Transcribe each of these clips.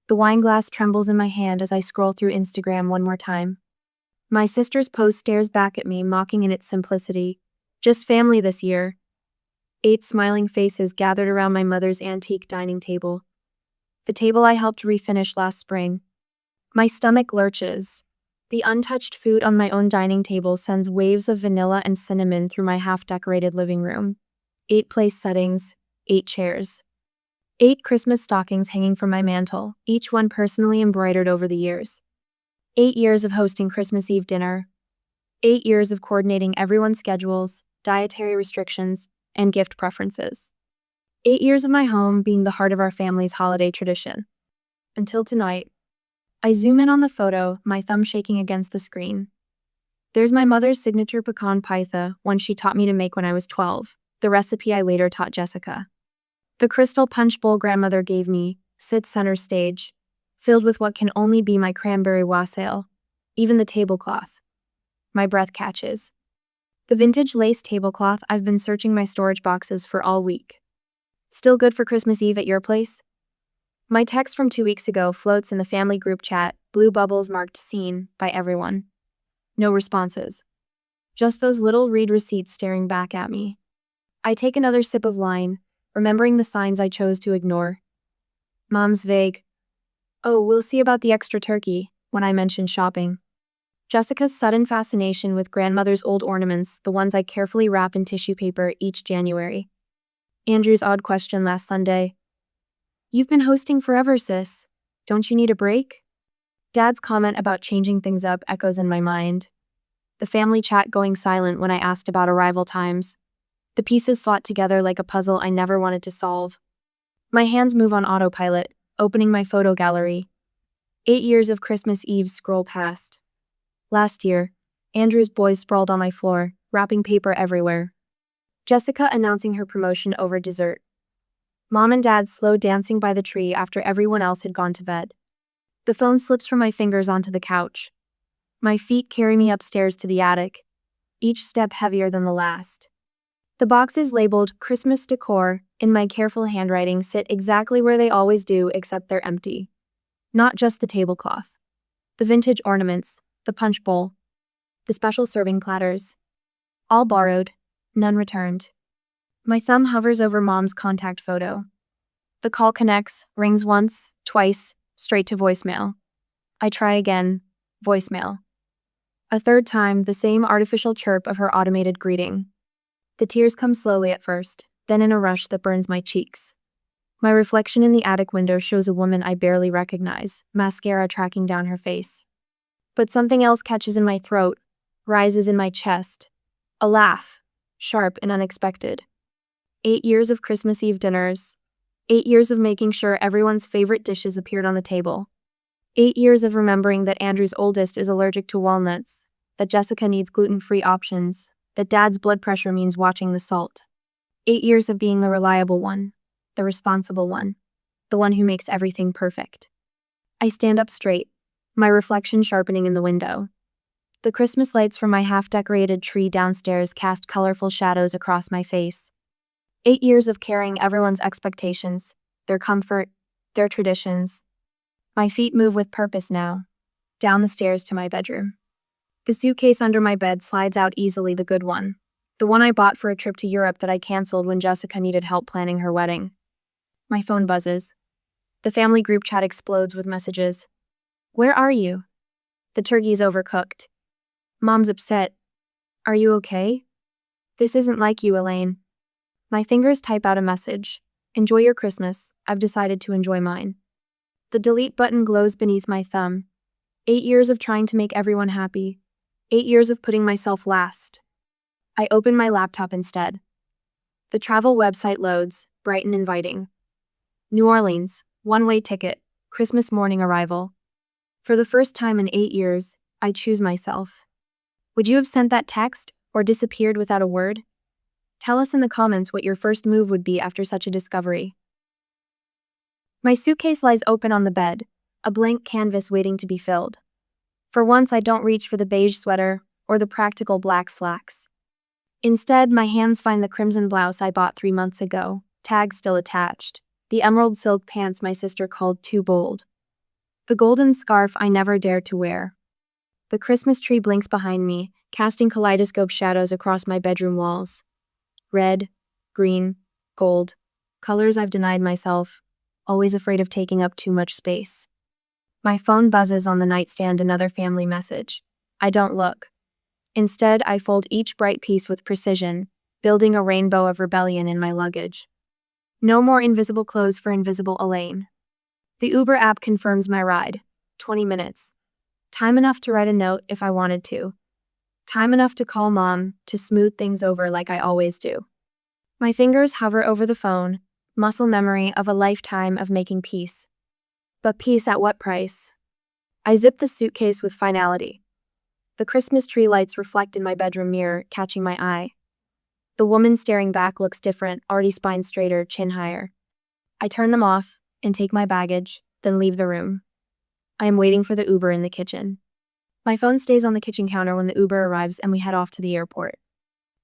The wine glass trembles in my hand as I scroll through Instagram one more time. My sister's post stares back at me, mocking in its simplicity. Just family this year. 8 smiling faces gathered around my mother's antique dining table. The table I helped refinish last spring. My stomach lurches. The untouched food on my own dining table sends waves of vanilla and cinnamon through my half-decorated living room. 8 place settings, 8 chairs. 8 Christmas stockings hanging from my mantel, each one personally embroidered over the years. 8 years of hosting Christmas Eve dinner. 8 years of coordinating everyone's schedules, dietary restrictions, and gift preferences. 8 years of my home being the heart of our family's holiday tradition. Until tonight. I zoom in on the photo, my thumb shaking against the screen. There's my mother's signature pecan pytha, one she taught me to make when I was 12, the recipe I later taught Jessica. The crystal punch bowl grandmother gave me sits center stage, filled with what can only be my cranberry wassail, even the tablecloth. My breath catches. The vintage lace tablecloth I've been searching my storage boxes for all week. Still good for Christmas Eve at your place? My text from 2 weeks ago floats in the family group chat, blue bubbles marked seen by everyone. No responses. Just those little read receipts staring back at me. I take another sip of wine, remembering the signs I chose to ignore. Mom's vague, "Oh, we'll see about the extra turkey," when I mention shopping. Jessica's sudden fascination with grandmother's old ornaments, the ones I carefully wrap in tissue paper each January. Andrew's odd question last Sunday. "You've been hosting forever, sis. Don't you need a break?" Dad's comment about changing things up echoes in my mind. The family chat going silent when I asked about arrival times. The pieces slot together like a puzzle I never wanted to solve. My hands move on autopilot, opening my photo gallery. 8 years of Christmas Eve scroll past. Last year, Andrew's boys sprawled on my floor, wrapping paper everywhere. Jessica announcing her promotion over dessert. Mom and Dad slow dancing by the tree after everyone else had gone to bed. The phone slips from my fingers onto the couch. My feet carry me upstairs to the attic, each step heavier than the last. The boxes labeled Christmas decor in my careful handwriting sit exactly where they always do, except they're empty. Not just the tablecloth. The vintage ornaments, the punch bowl, the special serving platters. All borrowed, none returned. My thumb hovers over Mom's contact photo. The call connects, rings once, twice, straight to voicemail. I try again, voicemail. A third time, the same artificial chirp of her automated greeting. The tears come slowly at first, then in a rush that burns my cheeks. My reflection in the attic window shows a woman I barely recognize, mascara tracking down her face. But something else catches in my throat, rises in my chest. A laugh, sharp and unexpected. 8 years of Christmas Eve dinners. 8 years of making sure everyone's favorite dishes appeared on the table. 8 years of remembering that Andrew's oldest is allergic to walnuts, that Jessica needs gluten-free options, that Dad's blood pressure means watching the salt. 8 years of being the reliable one, the responsible one, the one who makes everything perfect. I stand up straight, my reflection sharpening in the window. The Christmas lights from my half-decorated tree downstairs cast colorful shadows across my face. 8 years of carrying everyone's expectations, their comfort, their traditions. My feet move with purpose now, down the stairs to my bedroom. The suitcase under my bed slides out easily, the good one. The one I bought for a trip to Europe that I canceled when Jessica needed help planning her wedding. My phone buzzes. The family group chat explodes with messages. "Where are you? The turkey's overcooked. Mom's upset. Are you okay? This isn't like you, Elaine." My fingers type out a message. "Enjoy your Christmas. I've decided to enjoy mine." The delete button glows beneath my thumb. 8 years of trying to make everyone happy. 8 years of putting myself last. I open my laptop instead. The travel website loads, bright and inviting. New Orleans, one-way ticket, Christmas morning arrival. For the first time in 8 years, I choose myself. Would you have sent that text or disappeared without a word? Tell us in the comments what your first move would be after such a discovery. My suitcase lies open on the bed, a blank canvas waiting to be filled. For once, I don't reach for the beige sweater or the practical black slacks. Instead, my hands find the crimson blouse I bought 3 months ago, tag still attached, the emerald silk pants my sister called too bold. the golden scarf I never dared to wear. The Christmas tree blinks behind me, casting kaleidoscope shadows across my bedroom walls. Red, green, gold, colors I've denied myself, always afraid of taking up too much space. My phone buzzes on the nightstand, another family message. I don't look. Instead, I fold each bright piece with precision, building a rainbow of rebellion in my luggage. No more invisible clothes for invisible Elaine. The Uber app confirms my ride. 20 minutes. Time enough to write a note if I wanted to. Time enough to call mom to smooth things over like I always do. My fingers hover over the phone, muscle memory of a lifetime of making peace. But peace at what price? I zip the suitcase with finality. The Christmas tree lights reflect in my bedroom mirror, catching my eye. The woman staring back looks different, already spine straighter, chin higher. I turn them off and take my baggage, then leave the room. I am waiting for the Uber in the kitchen. My phone stays on the kitchen counter when the Uber arrives and we head off to the airport.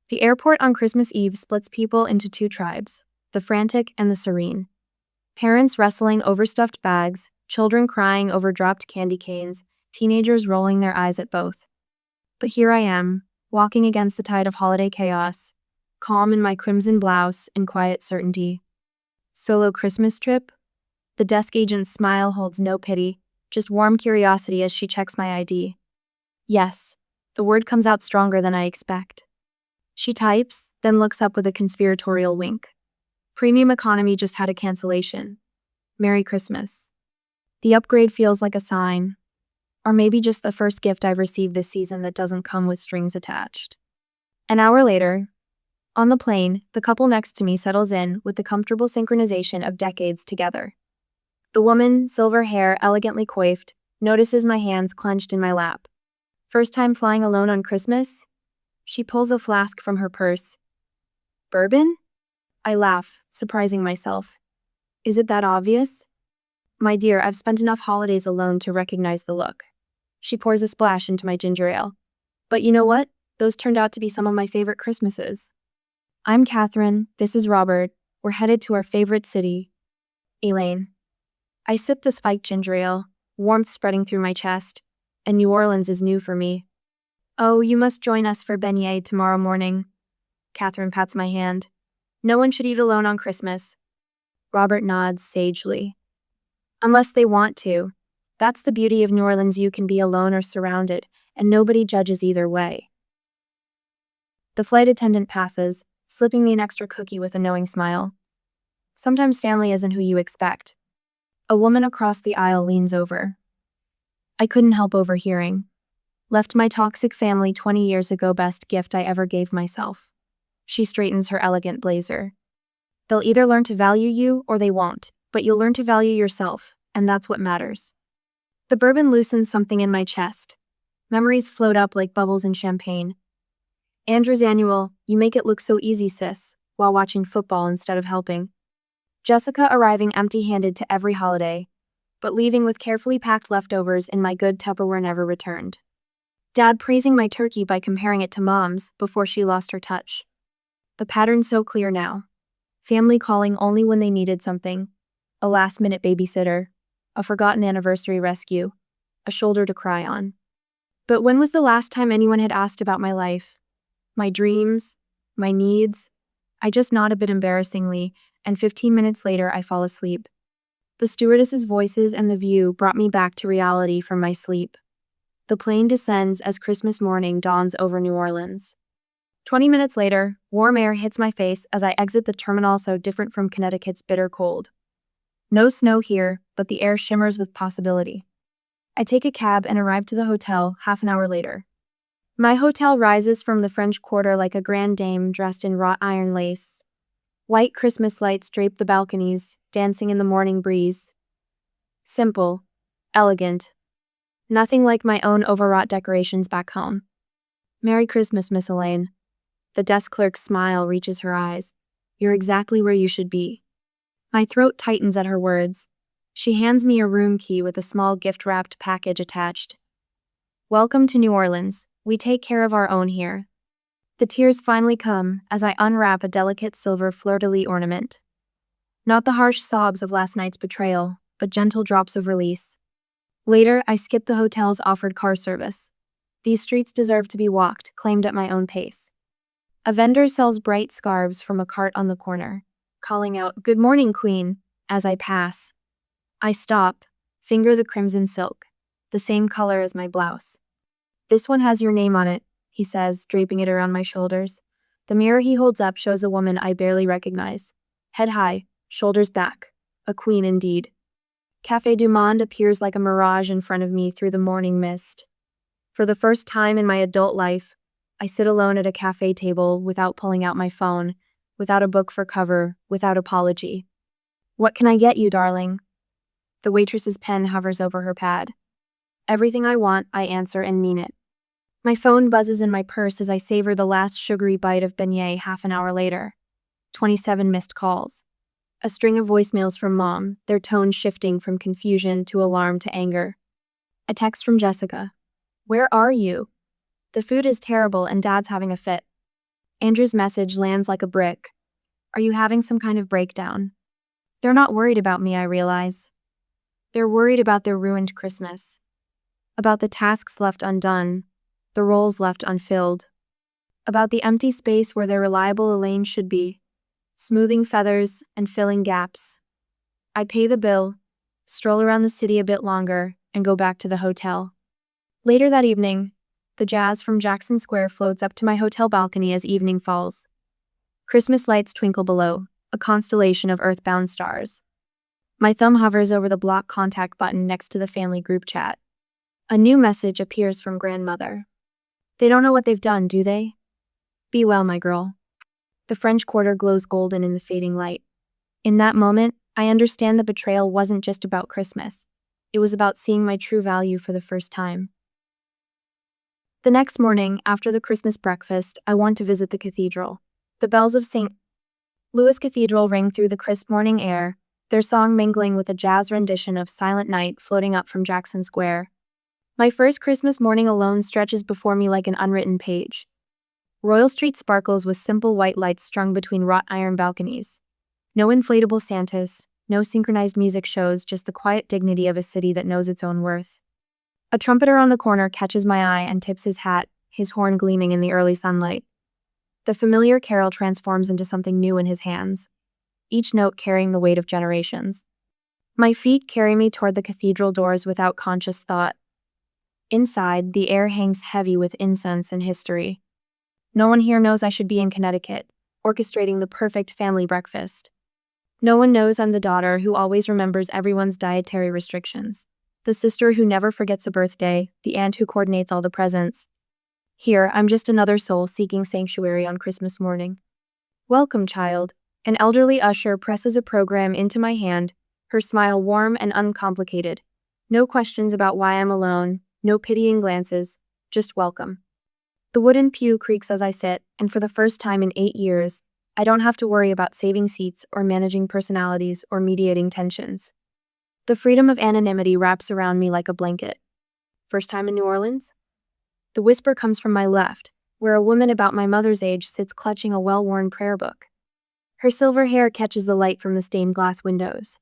The airport on Christmas Eve splits people into two tribes, the frantic and the serene. Parents wrestling over stuffed bags, children crying over dropped candy canes, teenagers rolling their eyes at both. But here I am, walking against the tide of holiday chaos, calm in my crimson blouse and quiet certainty. Solo Christmas trip? The desk agent's smile holds no pity, just warm curiosity as she checks my ID. Yes, the word comes out stronger than I expect. She types, then looks up with a conspiratorial wink. Premium economy just had a cancellation. Merry Christmas. The upgrade feels like a sign. Or maybe just the first gift I've received this season that doesn't come with strings attached. An hour later, on the plane, the couple next to me settles in with the comfortable synchronization of decades together. The woman, silver hair elegantly coiffed, notices my hands clenched in my lap. First time flying alone on Christmas? She pulls a flask from her purse. Bourbon? I laugh, surprising myself. Is it that obvious? My dear, I've spent enough holidays alone to recognize the look. She pours a splash into my ginger ale. But you know what? Those turned out to be some of my favorite Christmases. I'm Catherine, this is Robert. We're headed to our favorite city. Elaine. I sip the spiked ginger ale, warmth spreading through my chest, and New Orleans is new for me. Oh, you must join us for beignet tomorrow morning. Catherine pats my hand. No one should eat alone on Christmas. Robert nods sagely. Unless they want to. That's the beauty of New Orleans, you can be alone or surrounded, and nobody judges either way. The flight attendant passes, slipping me an extra cookie with a knowing smile. Sometimes family isn't who you expect. A woman across the aisle leans over. I couldn't help overhearing. Left my toxic family 20 years ago, best gift I ever gave myself. She straightens her elegant blazer. They'll either learn to value you or they won't, but you'll learn to value yourself, and that's what matters. The bourbon loosens something in my chest. Memories float up like bubbles in champagne. Andrew's annual, you make it look so easy, sis, while watching football instead of helping. Jessica arriving empty-handed to every holiday, but leaving with carefully packed leftovers in my good Tupperware never returned. Dad praising my turkey by comparing it to Mom's before she lost her touch. The pattern's so clear now. Family calling only when they needed something. A last-minute babysitter. A forgotten anniversary rescue. A shoulder to cry on. But when was the last time anyone had asked about my life? My dreams? My needs? I just nod a bit embarrassingly, and 15 minutes later I fall asleep. The stewardess's voices and the view brought me back to reality from my sleep. The plane descends as Christmas morning dawns over New Orleans. 20 minutes later, warm air hits my face as I exit the terminal so different from Connecticut's bitter cold. No snow here, but the air shimmers with possibility. I take a cab and arrive to the hotel half an hour later. My hotel rises from the French Quarter like a grande dame dressed in wrought iron lace. White Christmas lights drape the balconies, dancing in the morning breeze. Simple, elegant. Nothing like my own overwrought decorations back home. Merry Christmas, Miss Elaine. The desk clerk's smile reaches her eyes. You're exactly where you should be. My throat tightens at her words. She hands me a room key with a small gift-wrapped package attached. Welcome to New Orleans. We take care of our own here. The tears finally come as I unwrap a delicate silver fleur-de-lis ornament. Not the harsh sobs of last night's betrayal, but gentle drops of release. Later, I skipped the hotel's offered car service. These streets deserve to be walked, claimed at my own pace. A vendor sells bright scarves from a cart on the corner, calling out, "Good morning, Queen," as I pass. I stop, finger the crimson silk, the same color as my blouse. "This one has your name on it," he says, draping it around my shoulders. The mirror he holds up shows a woman I barely recognize. Head high, shoulders back. A queen indeed. Café du Monde appears like a mirage in front of me through the morning mist. For the first time in my adult life, I sit alone at a cafe table without pulling out my phone, without a book for cover, without apology. "What can I get you, darling?" The waitress's pen hovers over her pad. "Everything I want," I answer and mean it. My phone buzzes in my purse as I savor the last sugary bite of beignet half an hour later. 27 missed calls. A string of voicemails from Mom, their tone shifting from confusion to alarm to anger. A text from Jessica. "Where are you? The food is terrible and Dad's having a fit." Andrew's message lands like a brick. "Are you having some kind of breakdown?" They're not worried about me, I realize. They're worried about their ruined Christmas. About the tasks left undone, the roles left unfilled. About the empty space where their reliable Elaine should be, smoothing feathers and filling gaps. I pay the bill, stroll around the city a bit longer, and go back to the hotel. Later that evening, the jazz from Jackson Square floats up to my hotel balcony as evening falls. Christmas lights twinkle below, a constellation of earthbound stars. My thumb hovers over the block contact button next to the family group chat. A new message appears from grandmother. "They don't know what they've done, do they? Be well, my girl." The French Quarter glows golden in the fading light. In that moment, I understand that betrayal wasn't just about Christmas. It was about seeing my true value for the first time. The next morning, after the Christmas breakfast, I want to visit the cathedral. The bells of St. Louis Cathedral ring through the crisp morning air, their song mingling with a jazz rendition of Silent Night floating up from Jackson Square. My first Christmas morning alone stretches before me like an unwritten page. Royal Street sparkles with simple white lights strung between wrought iron balconies. No inflatable Santas, no synchronized music shows, just the quiet dignity of a city that knows its own worth. A trumpeter on the corner catches my eye and tips his hat, his horn gleaming in the early sunlight. The familiar carol transforms into something new in his hands, each note carrying the weight of generations. My feet carry me toward the cathedral doors without conscious thought. Inside, the air hangs heavy with incense and history. No one here knows I should be in Connecticut, orchestrating the perfect family breakfast. No one knows I'm the daughter who always remembers everyone's dietary restrictions, the sister who never forgets a birthday, the aunt who coordinates all the presents. Here, I'm just another soul seeking sanctuary on Christmas morning. "Welcome, child." An elderly usher presses a program into my hand, her smile warm and uncomplicated. No questions about why I'm alone, no pitying glances, just welcome. The wooden pew creaks as I sit, and for the first time in 8 years, I don't have to worry about saving seats or managing personalities or mediating tensions. The freedom of anonymity wraps around me like a blanket. First time in New Orleans? The whisper comes from my left, where a woman about my mother's age sits clutching a well-worn prayer book. Her silver hair catches the light from the stained glass windows.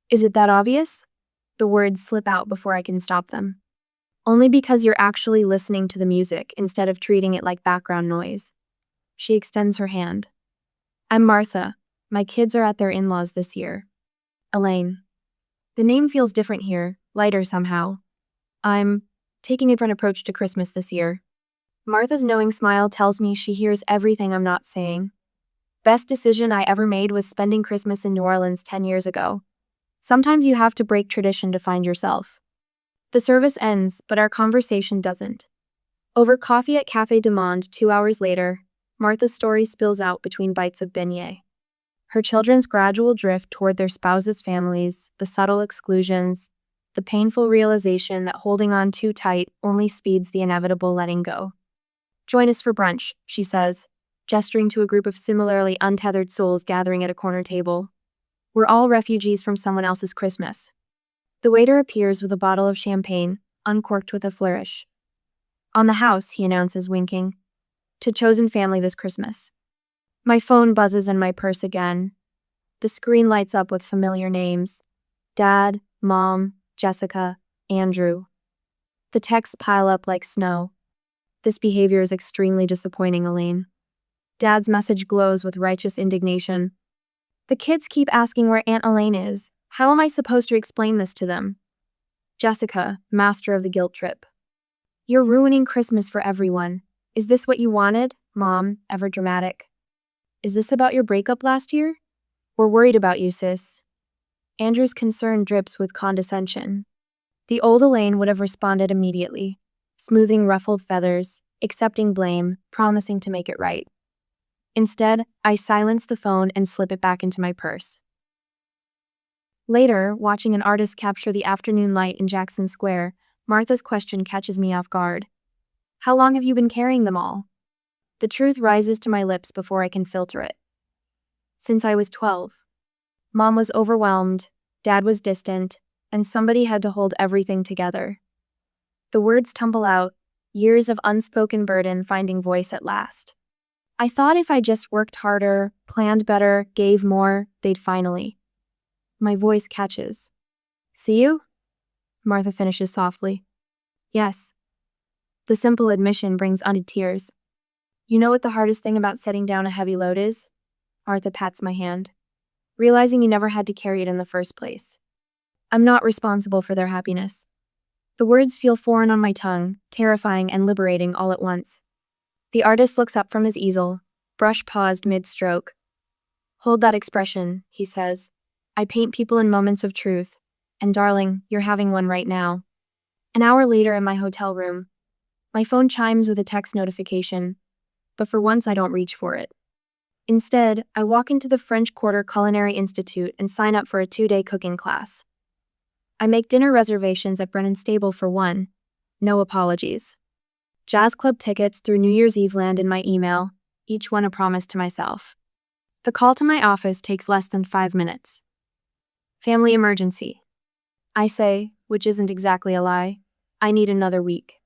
"Is it that obvious?" The words slip out before I can stop them. "Only because you're actually listening to the music instead of treating it like background noise." She extends her hand. "I'm Martha. My kids are at their in-laws this year." Elaine. The name feels different here, lighter somehow. "I'm taking a different approach to Christmas this year." Martha's knowing smile tells me she hears everything I'm not saying. "Best decision I ever made was spending Christmas in New Orleans 10 years ago. Sometimes you have to break tradition to find yourself." The service ends, but our conversation doesn't. Over coffee at Café du Monde 2 hours later, Martha's story spills out between bites of beignet. Her children's gradual drift toward their spouses' families, the subtle exclusions, the painful realization that holding on too tight only speeds the inevitable letting go. "Join us for brunch," she says, gesturing to a group of similarly untethered souls gathering at a corner table. "We're all refugees from someone else's Christmas." The waiter appears with a bottle of champagne, uncorked with a flourish. "On the house," he announces, winking. "To chosen family this Christmas." My phone buzzes in my purse again. The screen lights up with familiar names. Dad, Mom, Jessica, Andrew. The texts pile up like snow. This behavior is extremely disappointing, Elaine. Dad's message glows with righteous indignation. The kids keep asking where Aunt Elaine is. How am I supposed to explain this to them? Jessica, master of the guilt trip. You're ruining Christmas for everyone. Is this what you wanted? Mom, ever dramatic. Is this about your breakup last year? We're worried about you, sis. Andrew's concern drips with condescension. The old Elaine would have responded immediately, smoothing ruffled feathers, accepting blame, promising to make it right. Instead, I silence the phone and slip it back into my purse. Later, watching an artist capture the afternoon light in Jackson Square, Martha's question catches me off guard. How long have you been carrying them all? The truth rises to my lips before I can filter it. Since I was 12. Mom was overwhelmed, Dad was distant, and somebody had to hold everything together. The words tumble out, years of unspoken burden finding voice at last. I thought if I just worked harder, planned better, gave more, they'd finally. My voice catches. See you? Martha finishes softly. Yes. The simple admission brings undivided tears. You know what the hardest thing about setting down a heavy load is? Martha pats my hand. Realizing you never had to carry it in the first place. I'm not responsible for their happiness. The words feel foreign on my tongue, terrifying and liberating all at once. The artist looks up from his easel, brush paused mid-stroke. Hold that expression, he says. I paint people in moments of truth, and darling, you're having one right now. An hour later in my hotel room, my phone chimes with a text notification, but for once I don't reach for it. Instead, I walk into the French Quarter Culinary Institute and sign up for a 2-day cooking class. I make dinner reservations at Brennan Stable for one. No apologies. Jazz club tickets through New Year's Eve land in my email, each one a promise to myself. The call to my office takes less than 5 minutes. Family emergency. I say, which isn't exactly a lie, I need another week.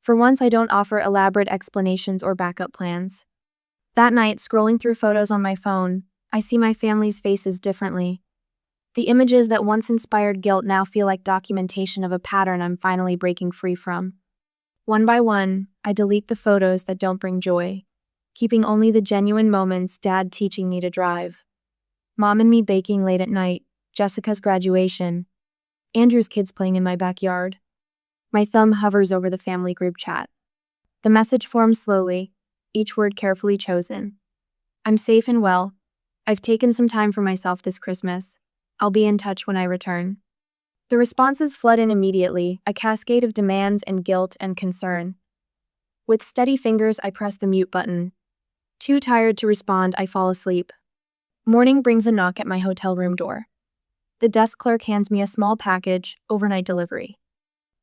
For once, I don't offer elaborate explanations or backup plans. That night, scrolling through photos on my phone, I see my family's faces differently. The images that once inspired guilt now feel like documentation of a pattern I'm finally breaking free from. One by one, I delete the photos that don't bring joy, keeping only the genuine moments, Dad teaching me to drive, Mom and me baking late at night, Jessica's graduation, Andrew's kids playing in my backyard. My thumb hovers over the family group chat. The message forms slowly, each word carefully chosen. I'm safe and well. I've taken some time for myself this Christmas. I'll be in touch when I return. The responses flood in immediately, a cascade of demands and guilt and concern. With steady fingers, I press the mute button. Too tired to respond, I fall asleep. Morning brings a knock at my hotel room door. The desk clerk hands me a small package, overnight delivery.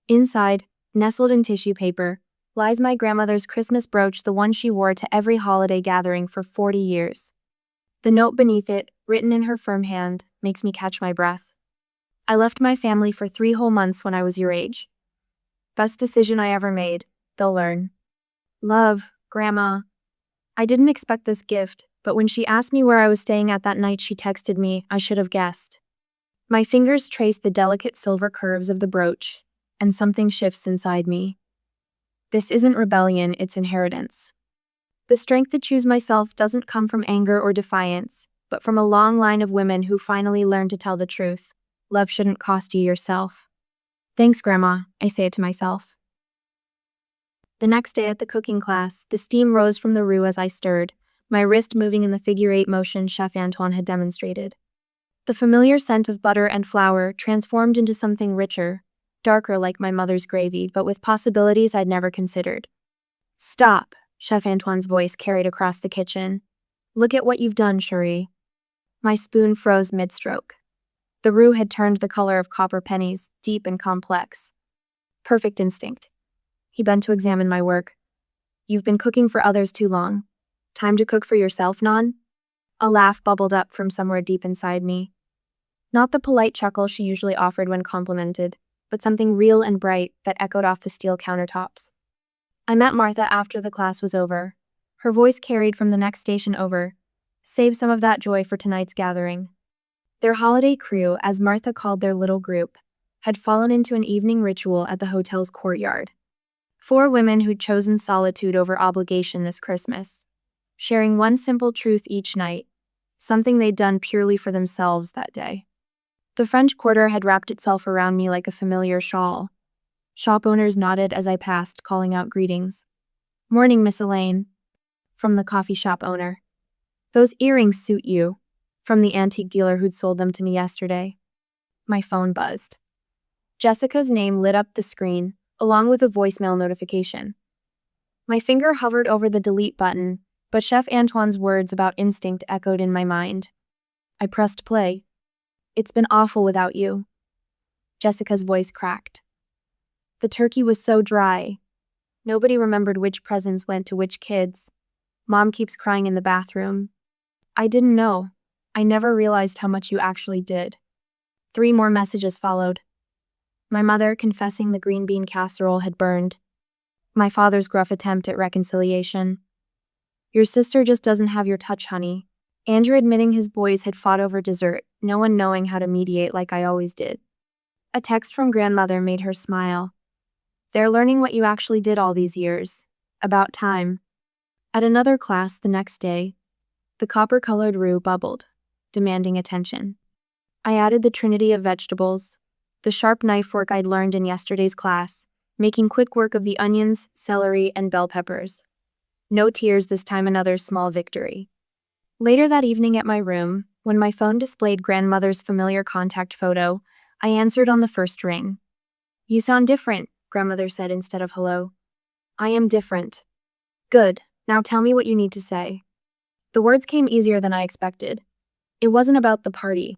Inside, nestled in tissue paper, lies my grandmother's Christmas brooch, the one she wore to every holiday gathering for 40 years. The note beneath it, written in her firm hand, makes me catch my breath. I left my family for 3 whole months when I was your age. Best decision I ever made, they'll learn. Love, Grandma. I didn't expect this gift, but when she asked me where I was staying at that night she texted me, I should have guessed. My fingers trace the delicate silver curves of the brooch, and something shifts inside me. This isn't rebellion, it's inheritance. The strength to choose myself doesn't come from anger or defiance, but from a long line of women who finally learned to tell the truth. Love shouldn't cost you yourself. Thanks, Grandma, I say it to myself. The next day at the cooking class, the steam rose from the roux as I stirred, my wrist moving in the figure-8 motion Chef Antoine had demonstrated. The familiar scent of butter and flour transformed into something richer, darker like my mother's gravy, but with possibilities I'd never considered. Stop, Chef Antoine's voice carried across the kitchen. Look at what you've done, Cherie. My spoon froze mid-stroke. The roux had turned the color of copper pennies, deep and complex. Perfect instinct. He bent to examine my work. You've been cooking for others too long. Time to cook for yourself, Non? A laugh bubbled up from somewhere deep inside me. Not the polite chuckle she usually offered when complimented, but something real and bright that echoed off the steel countertops. I met Martha after the class was over. Her voice carried from the next station over. Save some of that joy for tonight's gathering. Their holiday crew, as Martha called their little group, had fallen into an evening ritual at the hotel's courtyard. 4 women who'd chosen solitude over obligation this Christmas, sharing one simple truth each night, something they'd done purely for themselves that day. The French Quarter had wrapped itself around me like a familiar shawl. Shop owners nodded as I passed, calling out greetings. "Morning, Miss Elaine," from the coffee shop owner. "Those earrings suit you," from the antique dealer who'd sold them to me yesterday. My phone buzzed. Jessica's name lit up the screen, along with a voicemail notification. My finger hovered over the delete button, but Chef Antoine's words about instinct echoed in my mind. I pressed play. "It's been awful without you." Jessica's voice cracked. The turkey was so dry. Nobody remembered which presents went to which kids. Mom keeps crying in the bathroom. I didn't know. I never realized how much you actually did. 3 more messages followed. My mother confessing the green bean casserole had burned. My father's gruff attempt at reconciliation. "Your sister just doesn't have your touch, honey." Andrew admitting his boys had fought over dessert, no one knowing how to mediate like I always did. A text from grandmother made her smile. "They're learning what you actually did all these years. About time." At another class the next day, the copper-colored roux bubbled, demanding attention. I added the trinity of vegetables, the sharp knife fork I'd learned in yesterday's class, making quick work of the onions, celery, and bell peppers. No tears this time, another small victory. Later that evening at my room, when my phone displayed grandmother's familiar contact photo, I answered on the first ring. "You sound different," grandmother said instead of hello. "I am different." "Good, now tell me what you need to say." The words came easier than I expected. It wasn't about the party.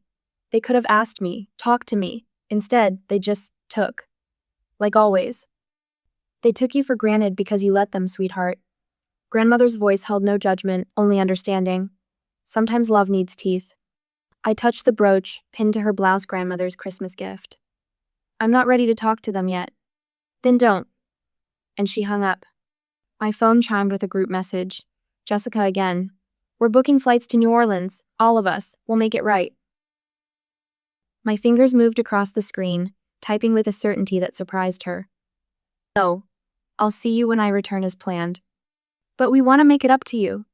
They could have asked me, talked to me. Instead, they just took. Like always. "They took you for granted because you let them, sweetheart." Grandmother's voice held no judgment, only understanding. Sometimes love needs teeth. I touched the brooch, pinned to her blouse, grandmother's Christmas gift. "I'm not ready to talk to them yet." "Then don't." And she hung up. My phone chimed with a group message. Jessica again. "We're booking flights to New Orleans. All of us. We'll make it right." My fingers moved across the screen, typing with a certainty that surprised her. "No. I'll see you when I return as planned." "But we want to make it up to you."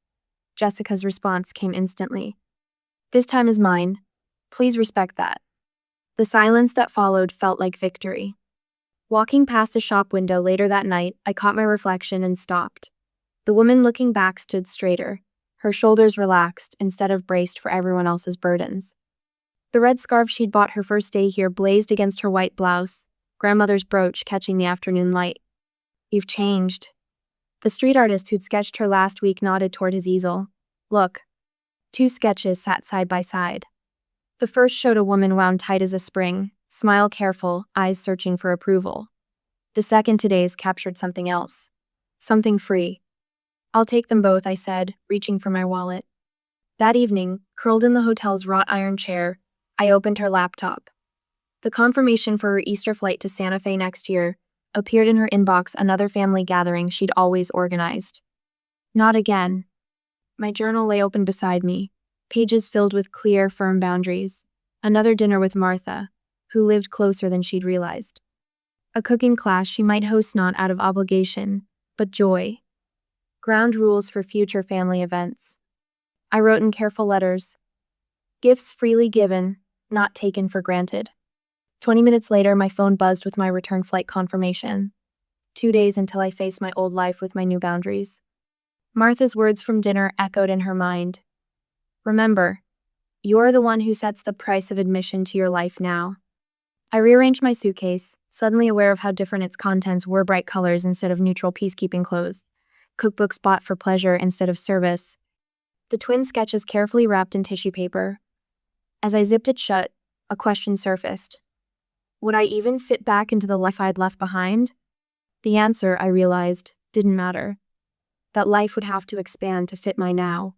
Jessica's response came instantly. "This time is mine. Please respect that." The silence that followed felt like victory. Walking past a shop window later that night, I caught my reflection and stopped. The woman looking back stood straighter, her shoulders relaxed instead of braced for everyone else's burdens. The red scarf she'd bought her first day here blazed against her white blouse, grandmother's brooch catching the afternoon light. "You've changed." The street artist who'd sketched her last week nodded toward his easel. "Look." 2 sketches sat side by side. The first showed a woman wound tight as a spring, smile careful, eyes searching for approval. The second, today's, captured something else. Something free. "I'll take them both," I said, reaching for my wallet. That evening, curled in the hotel's wrought iron chair, I opened her laptop. The confirmation for her Easter flight to Santa Fe next year appeared in her inbox, another family gathering she'd always organized. Not again. My journal lay open beside me, pages filled with clear, firm boundaries. Another dinner with Martha, who lived closer than she'd realized. A cooking class she might host not out of obligation, but joy. Ground rules for future family events. I wrote in careful letters. Gifts freely given, not taken for granted. 20 minutes later, my phone buzzed with my return flight confirmation. 2 days until I faced my old life with my new boundaries. Martha's words from dinner echoed in her mind. "Remember, you're the one who sets the price of admission to your life now." I rearranged my suitcase, suddenly aware of how different its contents were: bright colors instead of neutral peacekeeping clothes, cookbooks bought for pleasure instead of service, the twin sketches carefully wrapped in tissue paper. As I zipped it shut, a question surfaced. Would I even fit back into the life I'd left behind? The answer, I realized, didn't matter. That life would have to expand to fit my now.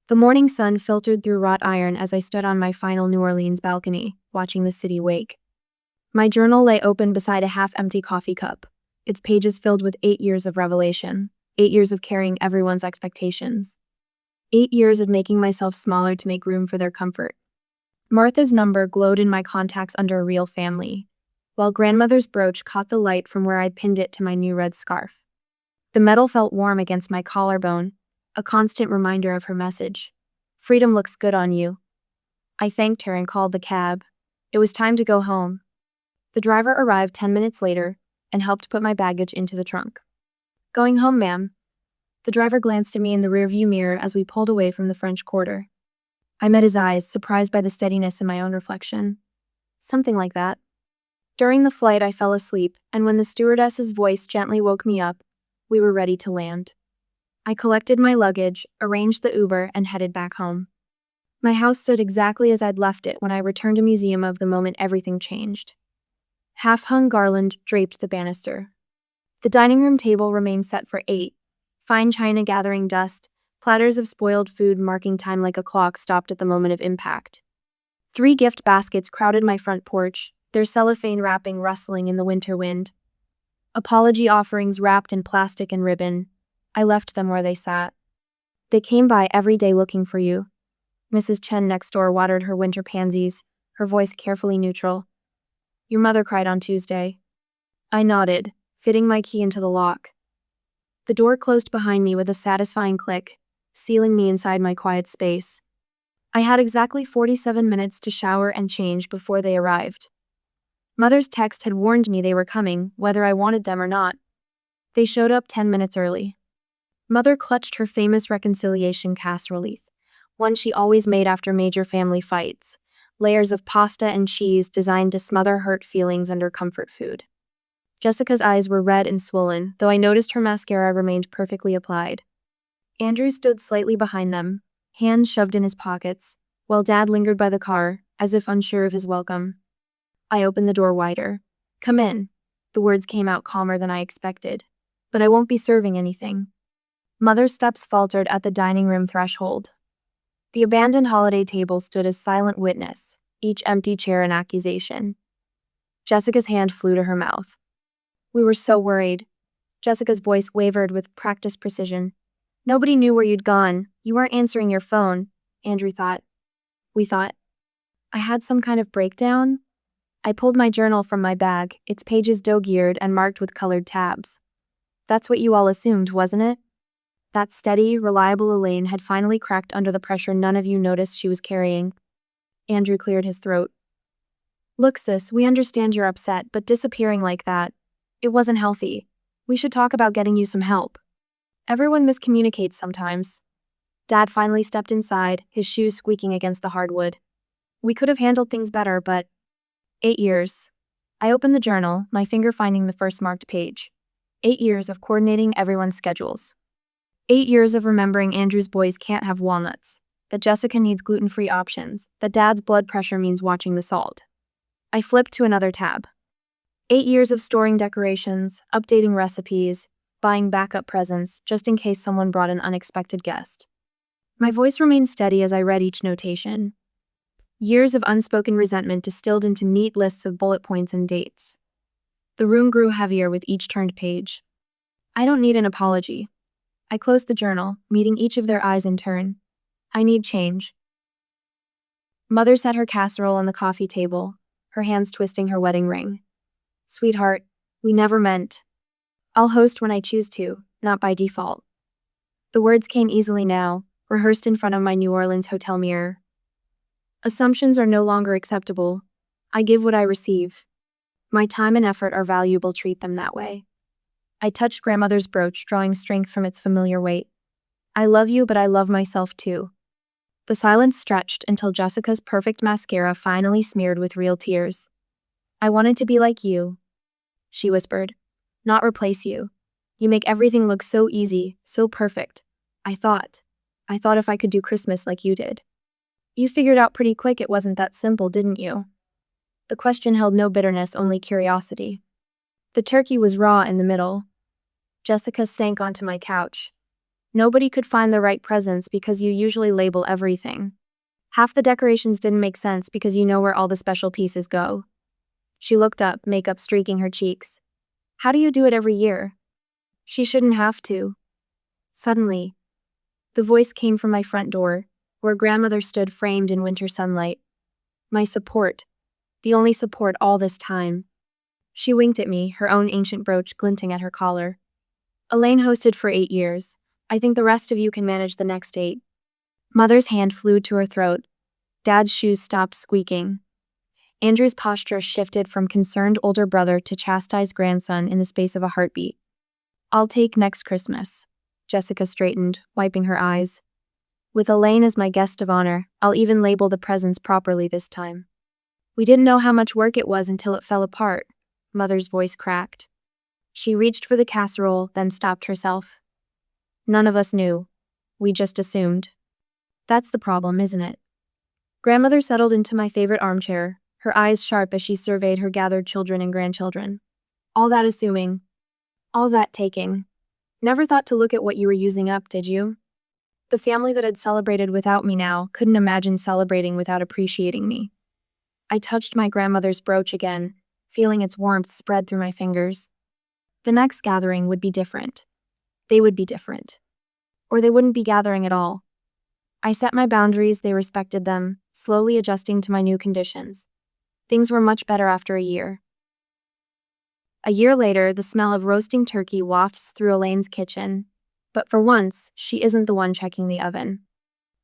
The morning sun filtered through wrought iron as I stood on my final New Orleans balcony, watching the city wake. My journal lay open beside a half-empty coffee cup, its pages filled with 8 years of revelation, 8 years of carrying everyone's expectations, 8 years of making myself smaller to make room for their comfort. Martha's number glowed in my contacts under a real family, while grandmother's brooch caught the light from where I'd pinned it to my new red scarf. The metal felt warm against my collarbone, a constant reminder of her message. Freedom looks good on you. I thanked her and called the cab. It was time to go home. The driver arrived 10 minutes later and helped put my baggage into the trunk. Going home, ma'am. The driver glanced at me in the rearview mirror as we pulled away from the French Quarter. I met his eyes, surprised by the steadiness in my own reflection. Something like that. During the flight, I fell asleep, and when the stewardess's voice gently woke me up, we were ready to land. I collected my luggage, arranged the Uber, and headed back home. My house stood exactly as I'd left it when I returned a museum of the moment everything changed. Half-hung garland draped the banister. The dining room table remained set for 8, fine china gathering dust, platters of spoiled food marking time like a clock stopped at the moment of impact. 3 gift baskets crowded my front porch, their cellophane wrapping rustling in the winter wind. Apology offerings wrapped in plastic and ribbon. I left them where they sat. They came by every day looking for you. Mrs. Chen next door watered her winter pansies, her voice carefully neutral. Your mother cried on Tuesday. I nodded, fitting my key into the lock. The door closed behind me with a satisfying click, sealing me inside my quiet space. I had exactly 47 minutes to shower and change before they arrived. Mother's text had warned me they were coming, whether I wanted them or not. They showed up 10 minutes early. Mother clutched her famous reconciliation casserole, one she always made after major family fights, layers of pasta and cheese designed to smother hurt feelings under comfort food. Jessica's eyes were red and swollen, though I noticed her mascara remained perfectly applied. Andrew stood slightly behind them, hands shoved in his pockets, while Dad lingered by the car, as if unsure of his welcome. I opened the door wider. Come in. The words came out calmer than I expected. But I won't be serving anything. Mother's steps faltered at the dining room threshold. The abandoned holiday table stood as silent witness, each empty chair an accusation. Jessica's hand flew to her mouth. We were so worried. Jessica's voice wavered with practiced precision. Nobody knew where you'd gone. You weren't answering your phone, Andrew thought. We thought. I had some kind of breakdown? I pulled my journal from my bag, its pages dog-eared and marked with colored tabs. That's what you all assumed, wasn't it? That steady, reliable Elaine had finally cracked under the pressure none of you noticed she was carrying. Andrew cleared his throat. Look, sis, we understand you're upset, but disappearing like that, it wasn't healthy. We should talk about getting you some help. Everyone miscommunicates sometimes. Dad finally stepped inside, his shoes squeaking against the hardwood. We could have handled things better, but 8 years. I opened the journal, my finger finding the first marked page. 8 years of coordinating everyone's schedules. 8 years of remembering Andrew's boys can't have walnuts, that Jessica needs gluten-free options, that Dad's blood pressure means watching the salt. I flipped to another tab. 8 years of storing decorations, updating recipes, buying backup presents, just in case someone brought an unexpected guest. My voice remained steady as I read each notation. Years of unspoken resentment distilled into neat lists of bullet points and dates. The room grew heavier with each turned page. I don't need an apology. I closed the journal, meeting each of their eyes in turn. I need change. Mother set her casserole on the coffee table, her hands twisting her wedding ring. Sweetheart, we never meant. I'll host when I choose to, not by default. The words came easily now, rehearsed in front of my New Orleans hotel mirror. Assumptions are no longer acceptable. I give what I receive. My time and effort are valuable, treat them that way. I touched grandmother's brooch, drawing strength from its familiar weight. I love you, but I love myself too. The silence stretched until Jessica's perfect mascara finally smeared with real tears. I wanted to be like you, she whispered, not replace you. You make everything look so easy, so perfect. I thought if I could do Christmas like you did. You figured out pretty quick it wasn't that simple, didn't you? The question held no bitterness, only curiosity. The turkey was raw in the middle. Jessica sank onto my couch. Nobody could find the right presents because you usually label everything. Half the decorations didn't make sense because you know where all the special pieces go. She looked up, makeup streaking her cheeks. How do you do it every year? She shouldn't have to. Suddenly, the voice came from my front door, where grandmother stood framed in winter sunlight. My support. The only support all this time. She winked at me, her own ancient brooch glinting at her collar. Elaine hosted for 8 years. I think the rest of you can manage the next 8. Mother's hand flew to her throat. Dad's shoes stopped squeaking. Andrew's posture shifted from concerned older brother to chastised grandson in the space of a heartbeat. I'll take next Christmas. Jessica straightened, wiping her eyes. With Elaine as my guest of honor, I'll even label the presents properly this time. We didn't know how much work it was until it fell apart. Mother's voice cracked. She reached for the casserole, then stopped herself. None of us knew. We just assumed. That's the problem, isn't it? Grandmother settled into my favorite armchair, her eyes sharp as she surveyed her gathered children and grandchildren. All that assuming. All that taking. Never thought to look at what you were using up, did you? The family that had celebrated without me now couldn't imagine celebrating without appreciating me. I touched my grandmother's brooch again, feeling its warmth spread through my fingers. The next gathering would be different. They would be different. Or they wouldn't be gathering at all. I set my boundaries, they respected them, slowly adjusting to my new conditions. Things were much better after a year. A year later, the smell of roasting turkey wafts through Elaine's kitchen. But for once, she isn't the one checking the oven.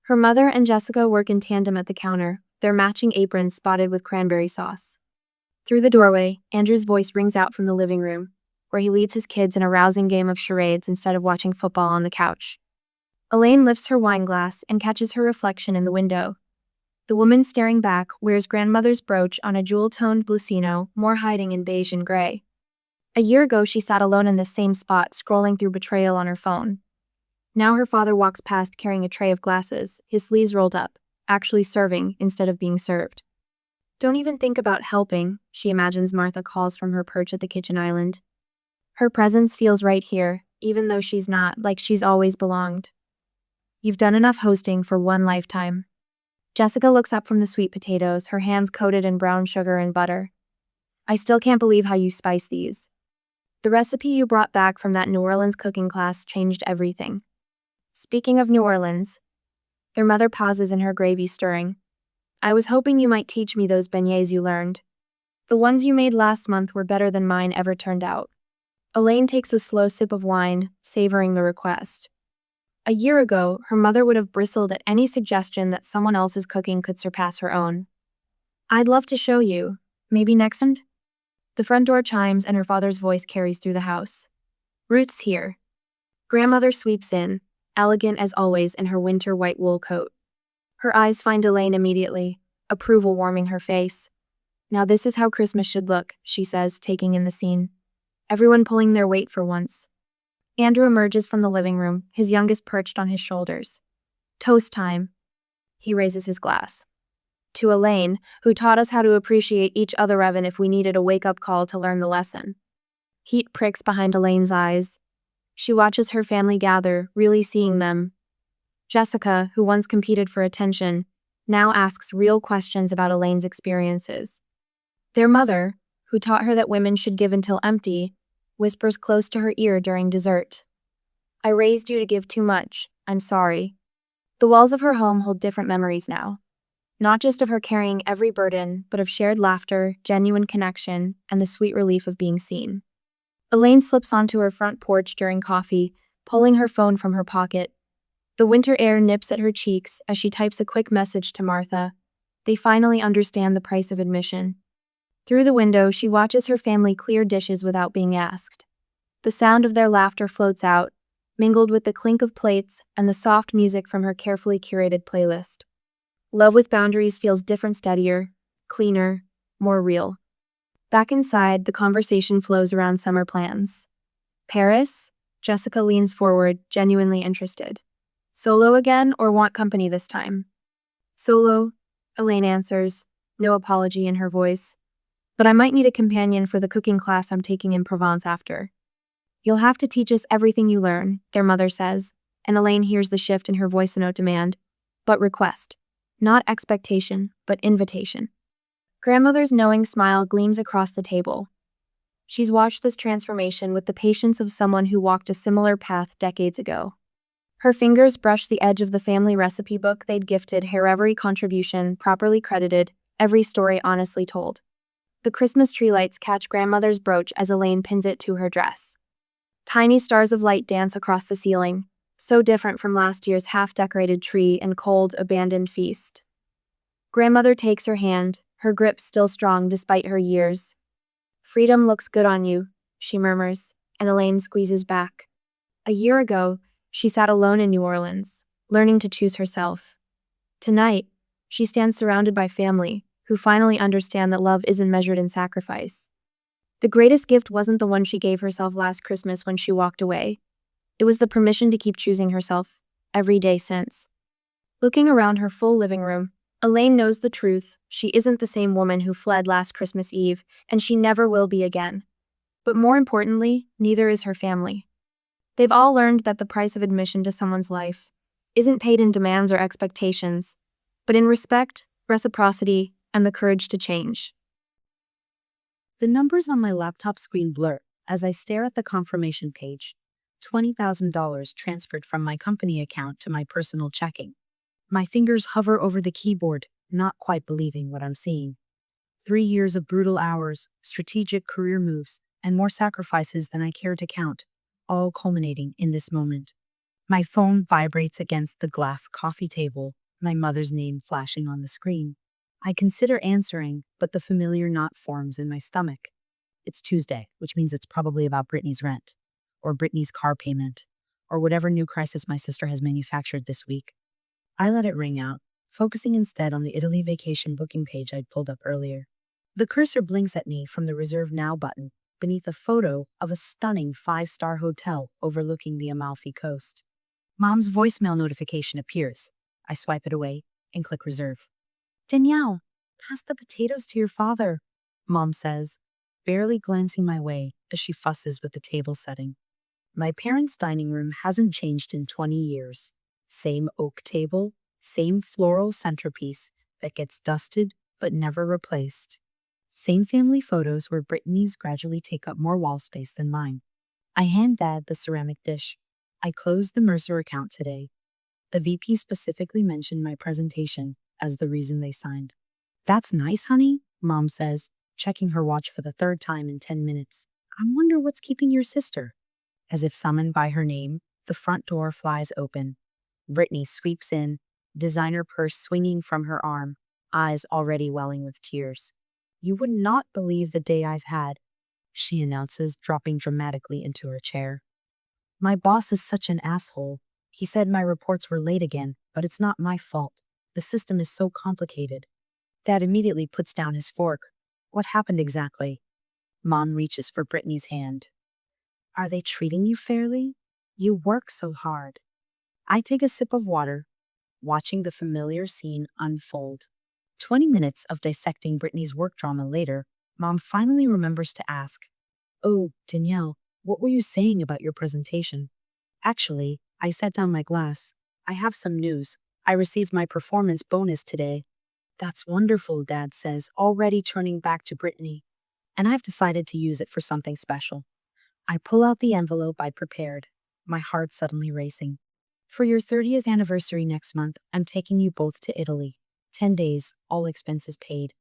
Her mother and Jessica work in tandem at the counter, their matching aprons spotted with cranberry sauce. Through the doorway, Andrew's voice rings out from the living room, where he leads his kids in a rousing game of charades instead of watching football on the couch. Elaine lifts her wine glass and catches her reflection in the window. The woman staring back wears grandmother's brooch on a jewel-toned blusino, more hiding in beige and gray. A year ago, she sat alone in this same spot, scrolling through Betrayal on her phone. Now her father walks past carrying a tray of glasses, his sleeves rolled up, actually serving instead of being served. Don't even think about helping, she imagines Martha calls from her perch at the kitchen island. Her presence feels right here, even though she's not, like she's always belonged. You've done enough hosting for one lifetime. Jessica looks up from the sweet potatoes, her hands coated in brown sugar and butter. I still can't believe how you spice these. The recipe you brought back from that New Orleans cooking class changed everything. Speaking of New Orleans, their mother pauses in her gravy stirring. I was hoping you might teach me those beignets you learned. The ones you made last month were better than mine ever turned out. Elaine takes a slow sip of wine, savoring the request. A year ago, her mother would have bristled at any suggestion that someone else's cooking could surpass her own. I'd love to show you. Maybe next month? The front door chimes and her father's voice carries through the house. Ruth's here. Grandmother sweeps in, elegant as always in her winter white wool coat. Her eyes find Elaine immediately, approval warming her face. Now this is how Christmas should look, she says, taking in the scene. Everyone pulling their weight for once. Andrew emerges from the living room, his youngest perched on his shoulders. Toast time. He raises his glass. To Elaine, who taught us how to appreciate each other even if we needed a wake-up call to learn the lesson. Heat pricks behind Elaine's eyes. She watches her family gather, really seeing them. Jessica, who once competed for attention, now asks real questions about Elaine's experiences. Their mother, who taught her that women should give until empty, whispers close to her ear during dessert. I raised you to give too much. I'm sorry. The walls of her home hold different memories now. Not just of her carrying every burden, but of shared laughter, genuine connection, and the sweet relief of being seen. Elaine slips onto her front porch during coffee, pulling her phone from her pocket. The winter air nips at her cheeks as she types a quick message to Martha. They finally understand the price of admission. Through the window, she watches her family clear dishes without being asked. The sound of their laughter floats out, mingled with the clink of plates and the soft music from her carefully curated playlist. Love with Boundaries feels different, steadier, cleaner, more real. Back inside, the conversation flows around summer plans. Paris? Jessica leans forward, genuinely interested. Solo again, or want company this time? Solo, Elaine answers, no apology in her voice. But I might need a companion for the cooking class I'm taking in Provence after. You'll have to teach us everything you learn, their mother says, and Elaine hears the shift in her voice note demand. But request. Not expectation, but invitation. Grandmother's knowing smile gleams across the table. She's watched this transformation with the patience of someone who walked a similar path decades ago. Her fingers brush the edge of the family recipe book they'd gifted, her every contribution properly credited, every story honestly told. The Christmas tree lights catch grandmother's brooch as Elaine pins it to her dress. Tiny stars of light dance across the ceiling, so different from last year's half-decorated tree and cold, abandoned feast. Grandmother takes her hand, her grip still strong despite her years. "Freedom looks good on you," she murmurs, and Elaine squeezes back. A year ago, she sat alone in New Orleans, learning to choose herself. Tonight, she stands surrounded by family, who finally understand that love isn't measured in sacrifice. The greatest gift wasn't the one she gave herself last Christmas when she walked away. It was the permission to keep choosing herself, every day since. Looking around her full living room, Elaine knows the truth. She isn't the same woman who fled last Christmas Eve, and she never will be again. But more importantly, neither is her family. They've all learned that the price of admission to someone's life isn't paid in demands or expectations, but in respect, reciprocity, and the courage to change. The numbers on my laptop screen blur as I stare at the confirmation page. $20,000 transferred from my company account to my personal checking. My fingers hover over the keyboard, not quite believing what I'm seeing. 3 years of brutal hours, strategic career moves, and more sacrifices than I care to count, all culminating in this moment. My phone vibrates against the glass coffee table, my mother's name flashing on the screen. I consider answering, but the familiar knot forms in my stomach. It's Tuesday, which means it's probably about Brittany's rent, or Brittany's car payment, or whatever new crisis my sister has manufactured this week. I let it ring out, focusing instead on the Italy vacation booking page I'd pulled up earlier. The cursor blinks at me from the Reserve Now button beneath a photo of a stunning 5-star hotel overlooking the Amalfi Coast. Mom's voicemail notification appears. I swipe it away and click Reserve. "Danielle, pass the potatoes to your father," Mom says, barely glancing my way as she fusses with the table setting. My parents' dining room hasn't changed in 20 years. Same oak table, same floral centerpiece that gets dusted but never replaced. Same family photos where Brittany's gradually take up more wall space than mine. I hand Dad the ceramic dish. I closed the Mercer account today. The VP specifically mentioned my presentation as the reason they signed. "That's nice, honey," Mom says, checking her watch for the 3rd time in 10 minutes. "I wonder what's keeping your sister." As if summoned by her name, the front door flies open. Brittany sweeps in, designer purse swinging from her arm, eyes already welling with tears. "You would not believe the day I've had," she announces, dropping dramatically into her chair. "My boss is such an asshole. He said my reports were late again, but it's not my fault. The system is so complicated." Dad immediately puts down his fork. "What happened exactly?" Mom reaches for Brittany's hand. "Are they treating you fairly? You work so hard." I take a sip of water, watching the familiar scene unfold. 20 minutes of dissecting Brittany's work drama later, Mom finally remembers to ask, "Oh, Danielle, what were you saying about your presentation?" "Actually," I set down my glass. "I have some news. I received my performance bonus today." "That's wonderful," Dad says, already turning back to Brittany. "And I've decided to use it for something special." I pull out the envelope I'd prepared, my heart suddenly racing. "For your 30th anniversary next month, I'm taking you both to Italy. 10 days, all expenses paid."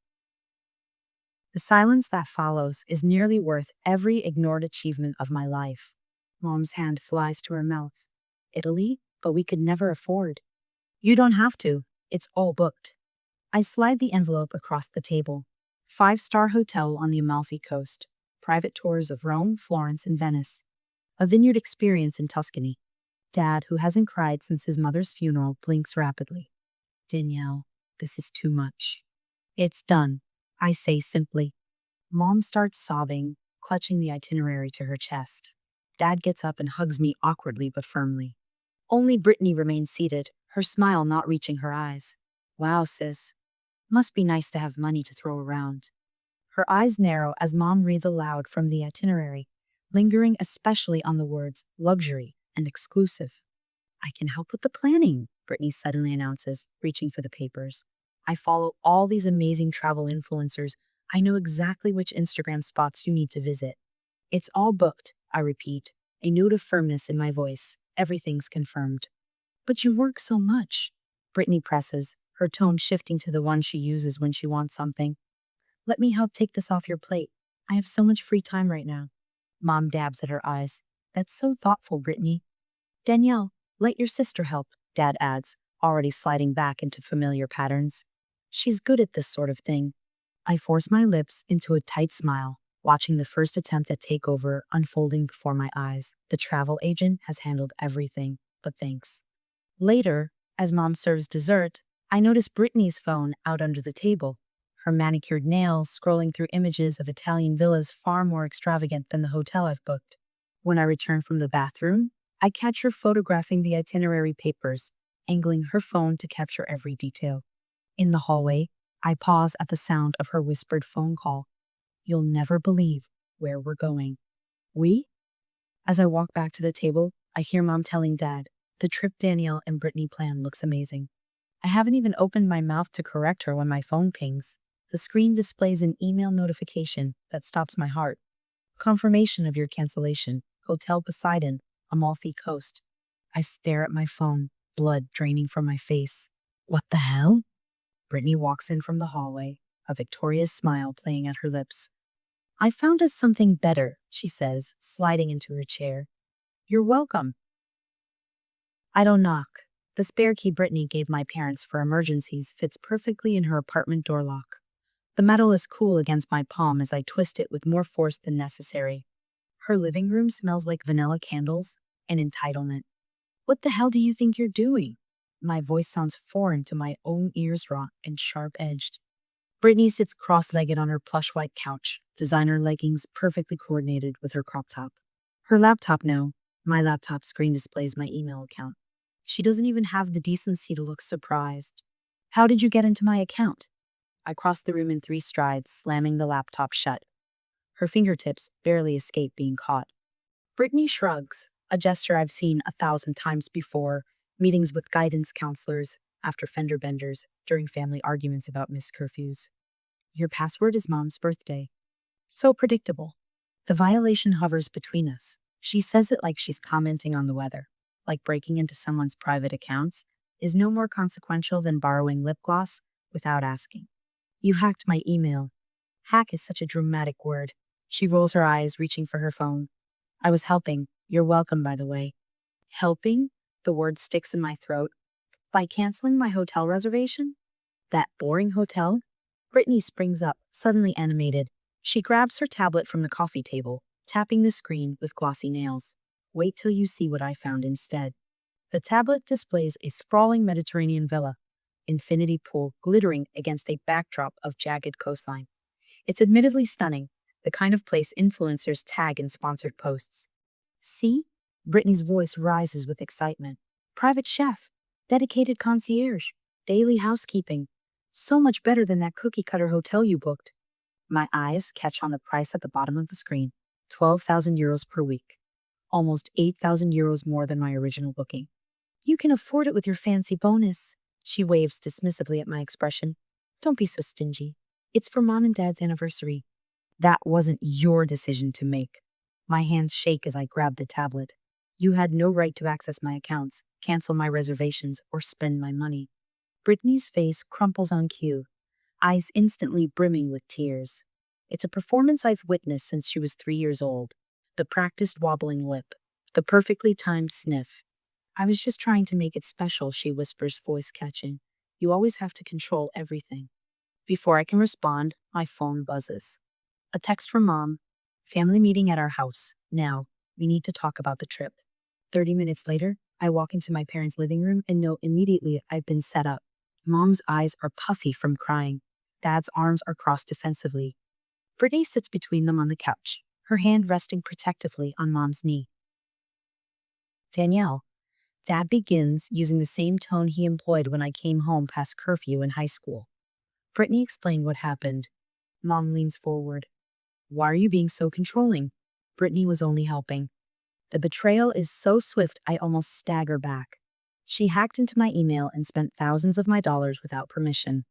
The silence that follows is nearly worth every ignored achievement of my life. Mom's hand flies to her mouth. "Italy? But we could never afford." "You don't have to. It's all booked." I slide the envelope across the table. 5-star hotel on the Amalfi Coast. Private tours of Rome, Florence, and Venice. A vineyard experience in Tuscany. Dad, who hasn't cried since his mother's funeral, blinks rapidly. "Danielle, this is too much." "It's done," I say simply. Mom starts sobbing, clutching the itinerary to her chest. Dad gets up and hugs me awkwardly but firmly. Only Brittany remains seated, her smile not reaching her eyes. "Wow, sis. Must be nice to have money to throw around." Her eyes narrow as Mom reads aloud from the itinerary, lingering especially on the words luxury and exclusive. "I can help with the planning," Brittany suddenly announces, reaching for the papers. "I follow all these amazing travel influencers. I know exactly which Instagram spots you need to visit." "It's all booked," I repeat, a note of firmness in my voice. "Everything's confirmed." "But you work so much," Brittany presses, her tone shifting to the one she uses when she wants something. Let me help take this off your plate. I have so much free time right now. Mom dabs at her eyes. That's so thoughtful, Brittany. Danielle, let your sister help, Dad adds, already sliding back into familiar patterns. She's good at this sort of thing. I force my lips into a tight smile, watching the first attempt at takeover unfolding before my eyes. The travel agent has handled everything, but thanks. Later, as Mom serves dessert, I notice Brittany's phone out under the table, her manicured nails scrolling through images of Italian villas far more extravagant than the hotel I've booked. When I return from the bathroom, I catch her photographing the itinerary papers, angling her phone to capture every detail. In the hallway, I pause at the sound of her whispered phone call. You'll never believe where we're going. We? As I walk back to the table, I hear Mom telling Dad, the trip Danielle and Brittany plan looks amazing. I haven't even opened my mouth to correct her when my phone pings. The screen displays an email notification that stops my heart. Confirmation of your cancellation. Hotel Poseidon, Amalfi Coast. I stare at my phone, blood draining from my face. What the hell? Brittany walks in from the hallway, a victorious smile playing at her lips. I found us something better, she says, sliding into her chair. You're welcome. I don't knock. The spare key Brittany gave my parents for emergencies fits perfectly in her apartment door lock. The metal is cool against my palm as I twist it with more force than necessary. Her living room smells like vanilla candles and entitlement. What the hell do you think you're doing? My voice sounds foreign to my own ears, raw and sharp-edged. Brittany sits cross-legged on her plush white couch, designer leggings perfectly coordinated with her crop top. Her laptop now. My laptop screen displays my email account. She doesn't even have the decency to look surprised. How did you get into my account? I cross the room in 3 strides, slamming the laptop shut. Her fingertips barely escape being caught. Brittany shrugs, a gesture I've seen 1,000 times before, meetings with guidance counselors, after fender benders, during family arguments about missed curfews. Your password is Mom's birthday. So predictable. The violation hovers between us. She says it like she's commenting on the weather, like breaking into someone's private accounts is no more consequential than borrowing lip gloss without asking. You hacked my email. Hack is such a dramatic word. She rolls her eyes, reaching for her phone. I was helping. You're welcome, by the way. Helping? The word sticks in my throat. By canceling my hotel reservation? That boring hotel? Brittany springs up, suddenly animated. She grabs her tablet from the coffee table, tapping the screen with glossy nails. Wait till you see what I found instead. The tablet displays a sprawling Mediterranean villa, infinity pool glittering against a backdrop of jagged coastline. It's admittedly stunning, the kind of place influencers tag in sponsored posts. See? Brittany's voice rises with excitement. Private chef, dedicated concierge, daily housekeeping. So much better than that cookie-cutter hotel you booked. My eyes catch on the price at the bottom of the screen. 12,000 euros per week. Almost 8,000 euros more than my original booking. You can afford it with your fancy bonus. She waves dismissively at my expression. Don't be so stingy. It's for Mom and Dad's anniversary. That wasn't your decision to make. My hands shake as I grab the tablet. You had no right to access my accounts, cancel my reservations, or spend my money. Brittany's face crumples on cue, eyes instantly brimming with tears. It's a performance I've witnessed since she was 3 years old. The practiced wobbling lip, the perfectly timed sniff. I was just trying to make it special, she whispers, voice catching. You always have to control everything. Before I can respond, my phone buzzes. A text from Mom. Family meeting at our house. Now, we need to talk about the trip. 30 minutes later, I walk into my parents' living room and know immediately I've been set up. Mom's eyes are puffy from crying. Dad's arms are crossed defensively. Brittany sits between them on the couch, her hand resting protectively on Mom's knee. Danielle. Dad begins using the same tone he employed when I came home past curfew in high school. Brittany explained what happened. Mom leans forward. Why are you being so controlling? Brittany was only helping. The betrayal is so swift I almost stagger back. She hacked into my email and spent thousands of my dollars without permission.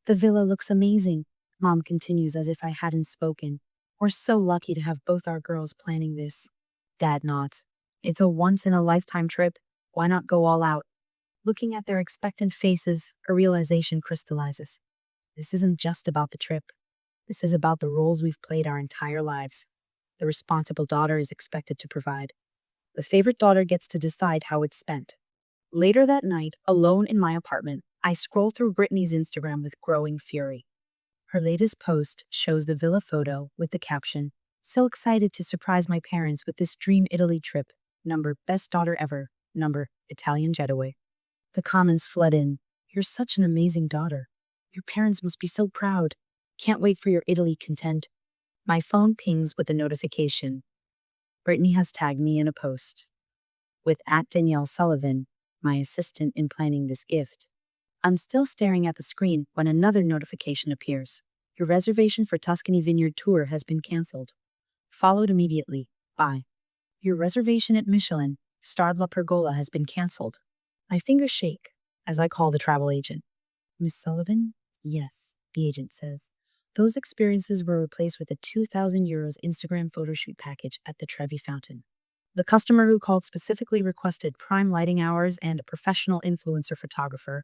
The villa looks amazing, Mom continues as if I hadn't spoken. We're so lucky to have both our girls planning this. Dad nods. It's a once-in-a-lifetime trip. Why not go all out? Looking at their expectant faces, a realization crystallizes. This isn't just about the trip. This is about the roles we've played our entire lives. The responsible daughter is expected to provide. The favorite daughter gets to decide how it's spent. Later that night, alone in my apartment, I scroll through Brittany's Instagram with growing fury. Her latest post shows the villa photo with the caption, "So excited to surprise my parents with this dream Italy trip. Number best daughter ever. Number Italian getaway." The comments flood in. "You're such an amazing daughter. Your parents must be so proud. Can't wait for your Italy content." My phone pings with a notification. Brittany has tagged me in a post with @Danielle Sullivan, my assistant in planning this gift. I'm still staring at the screen when another notification appears. Your reservation for Tuscany Vineyard Tour has been canceled. Followed immediately by, your reservation at Michelin Starred La Pergola has been canceled. My fingers shake as I call the travel agent. "Miss Sullivan?" "Yes," the agent says. "Those experiences were replaced with a €2,000 Instagram photo shoot package at the Trevi Fountain." The customer who called specifically requested prime lighting hours and a professional influencer photographer.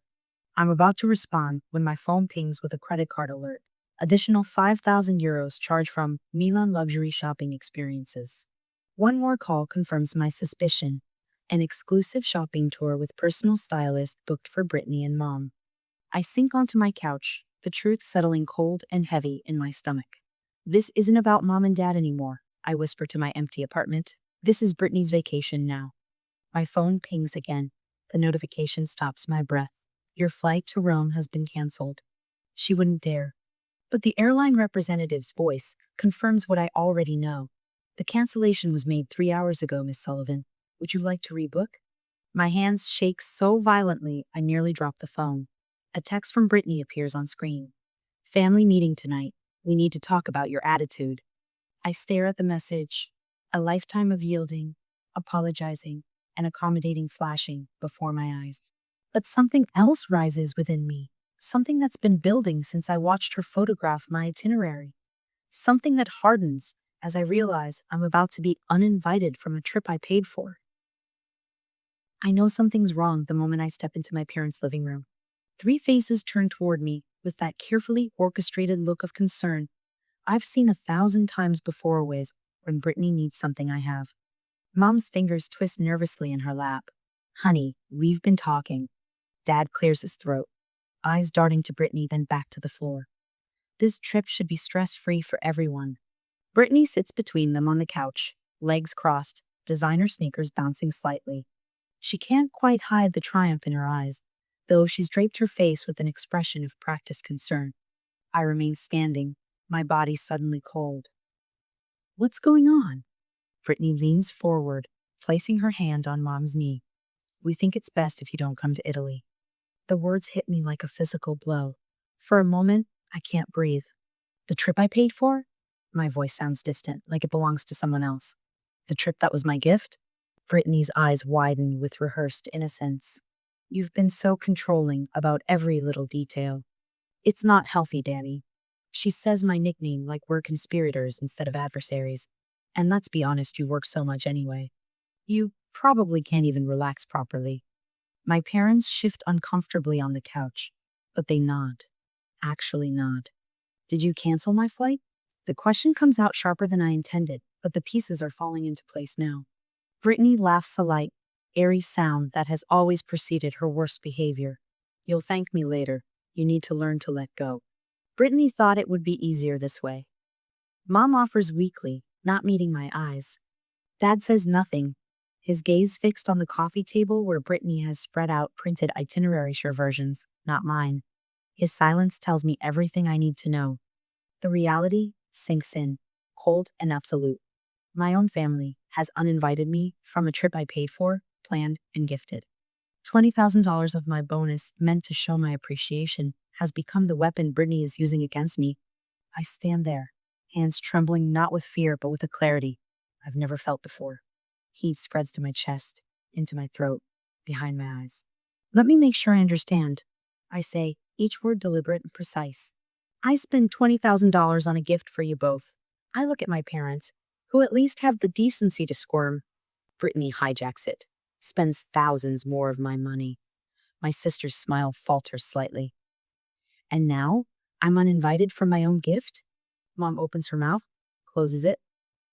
I'm about to respond when my phone pings with a credit card alert. Additional €5,000 charged from Milan Luxury Shopping Experiences. One more call confirms my suspicion. An exclusive shopping tour with personal stylist booked for Brittany and Mom. I sink onto my couch, the truth settling cold and heavy in my stomach. This isn't about Mom and Dad anymore, I whisper to my empty apartment. This is Brittany's vacation now. My phone pings again. The notification stops my breath. Your flight to Rome has been canceled. She wouldn't dare. But the airline representative's voice confirms what I already know. The cancellation was made 3 hours ago, Miss Sullivan. Would you like to rebook? My hands shake so violently I nearly drop the phone. A text from Brittany appears on screen. "Family meeting tonight. We need to talk about your attitude." I stare at the message. A lifetime of yielding, apologizing, and accommodating flashing before my eyes. But something else rises within me. Something that's been building since I watched her photograph my itinerary. Something that hardens as I realize I'm about to be uninvited from a trip I paid for. I know something's wrong the moment I step into my parents' living room. 3 faces turn toward me with that carefully orchestrated look of concern I've seen 1,000 times before always when Brittany needs something I have. Mom's fingers twist nervously in her lap. "Honey, we've been talking." Dad clears his throat, eyes darting to Brittany, then back to the floor. This trip should be stress-free for everyone. Brittany sits between them on the couch, legs crossed, designer sneakers bouncing slightly. She can't quite hide the triumph in her eyes, though she's draped her face with an expression of practiced concern. I remain standing, my body suddenly cold. "What's going on?" Brittany leans forward, placing her hand on Mom's knee. "We think it's best if you don't come to Italy." The words hit me like a physical blow. For a moment, I can't breathe. "The trip I paid for?" My voice sounds distant, like it belongs to someone else. "The trip that was my gift?" Brittany's eyes widen with rehearsed innocence. "You've been so controlling about every little detail. It's not healthy, Danny." She says my nickname like we're conspirators instead of adversaries. And let's be honest, you work so much anyway. You probably can't even relax properly. My parents shift uncomfortably on the couch, but they nod. Actually nod. "Did you cancel my flight?" The question comes out sharper than I intended, but the pieces are falling into place now. Brittany laughs a light, airy sound that has always preceded her worst behavior. "You'll thank me later. You need to learn to let go." Brittany thought it would be easier this way. Mom offers weakly, not meeting my eyes. Dad says nothing, his gaze fixed on the coffee table where Brittany has spread out printed itinerary share versions, not mine. His silence tells me everything I need to know. The reality sinks in, cold and absolute. My own family has uninvited me from a trip I paid for, planned, and gifted. $20,000 of my bonus, meant to show my appreciation, has become the weapon Brittany is using against me. I stand there, hands trembling not with fear but with a clarity I've never felt before. Heat spreads to my chest, into my throat, behind my eyes. "Let me make sure I understand," I say, each word deliberate and precise. "I spend $20,000 on a gift for you both. I look at my parents, who at least have the decency to squirm. Brittany hijacks it, spends thousands more of my money. My sister's smile falters slightly. And now, I'm uninvited for my own gift? Mom opens her mouth, closes it.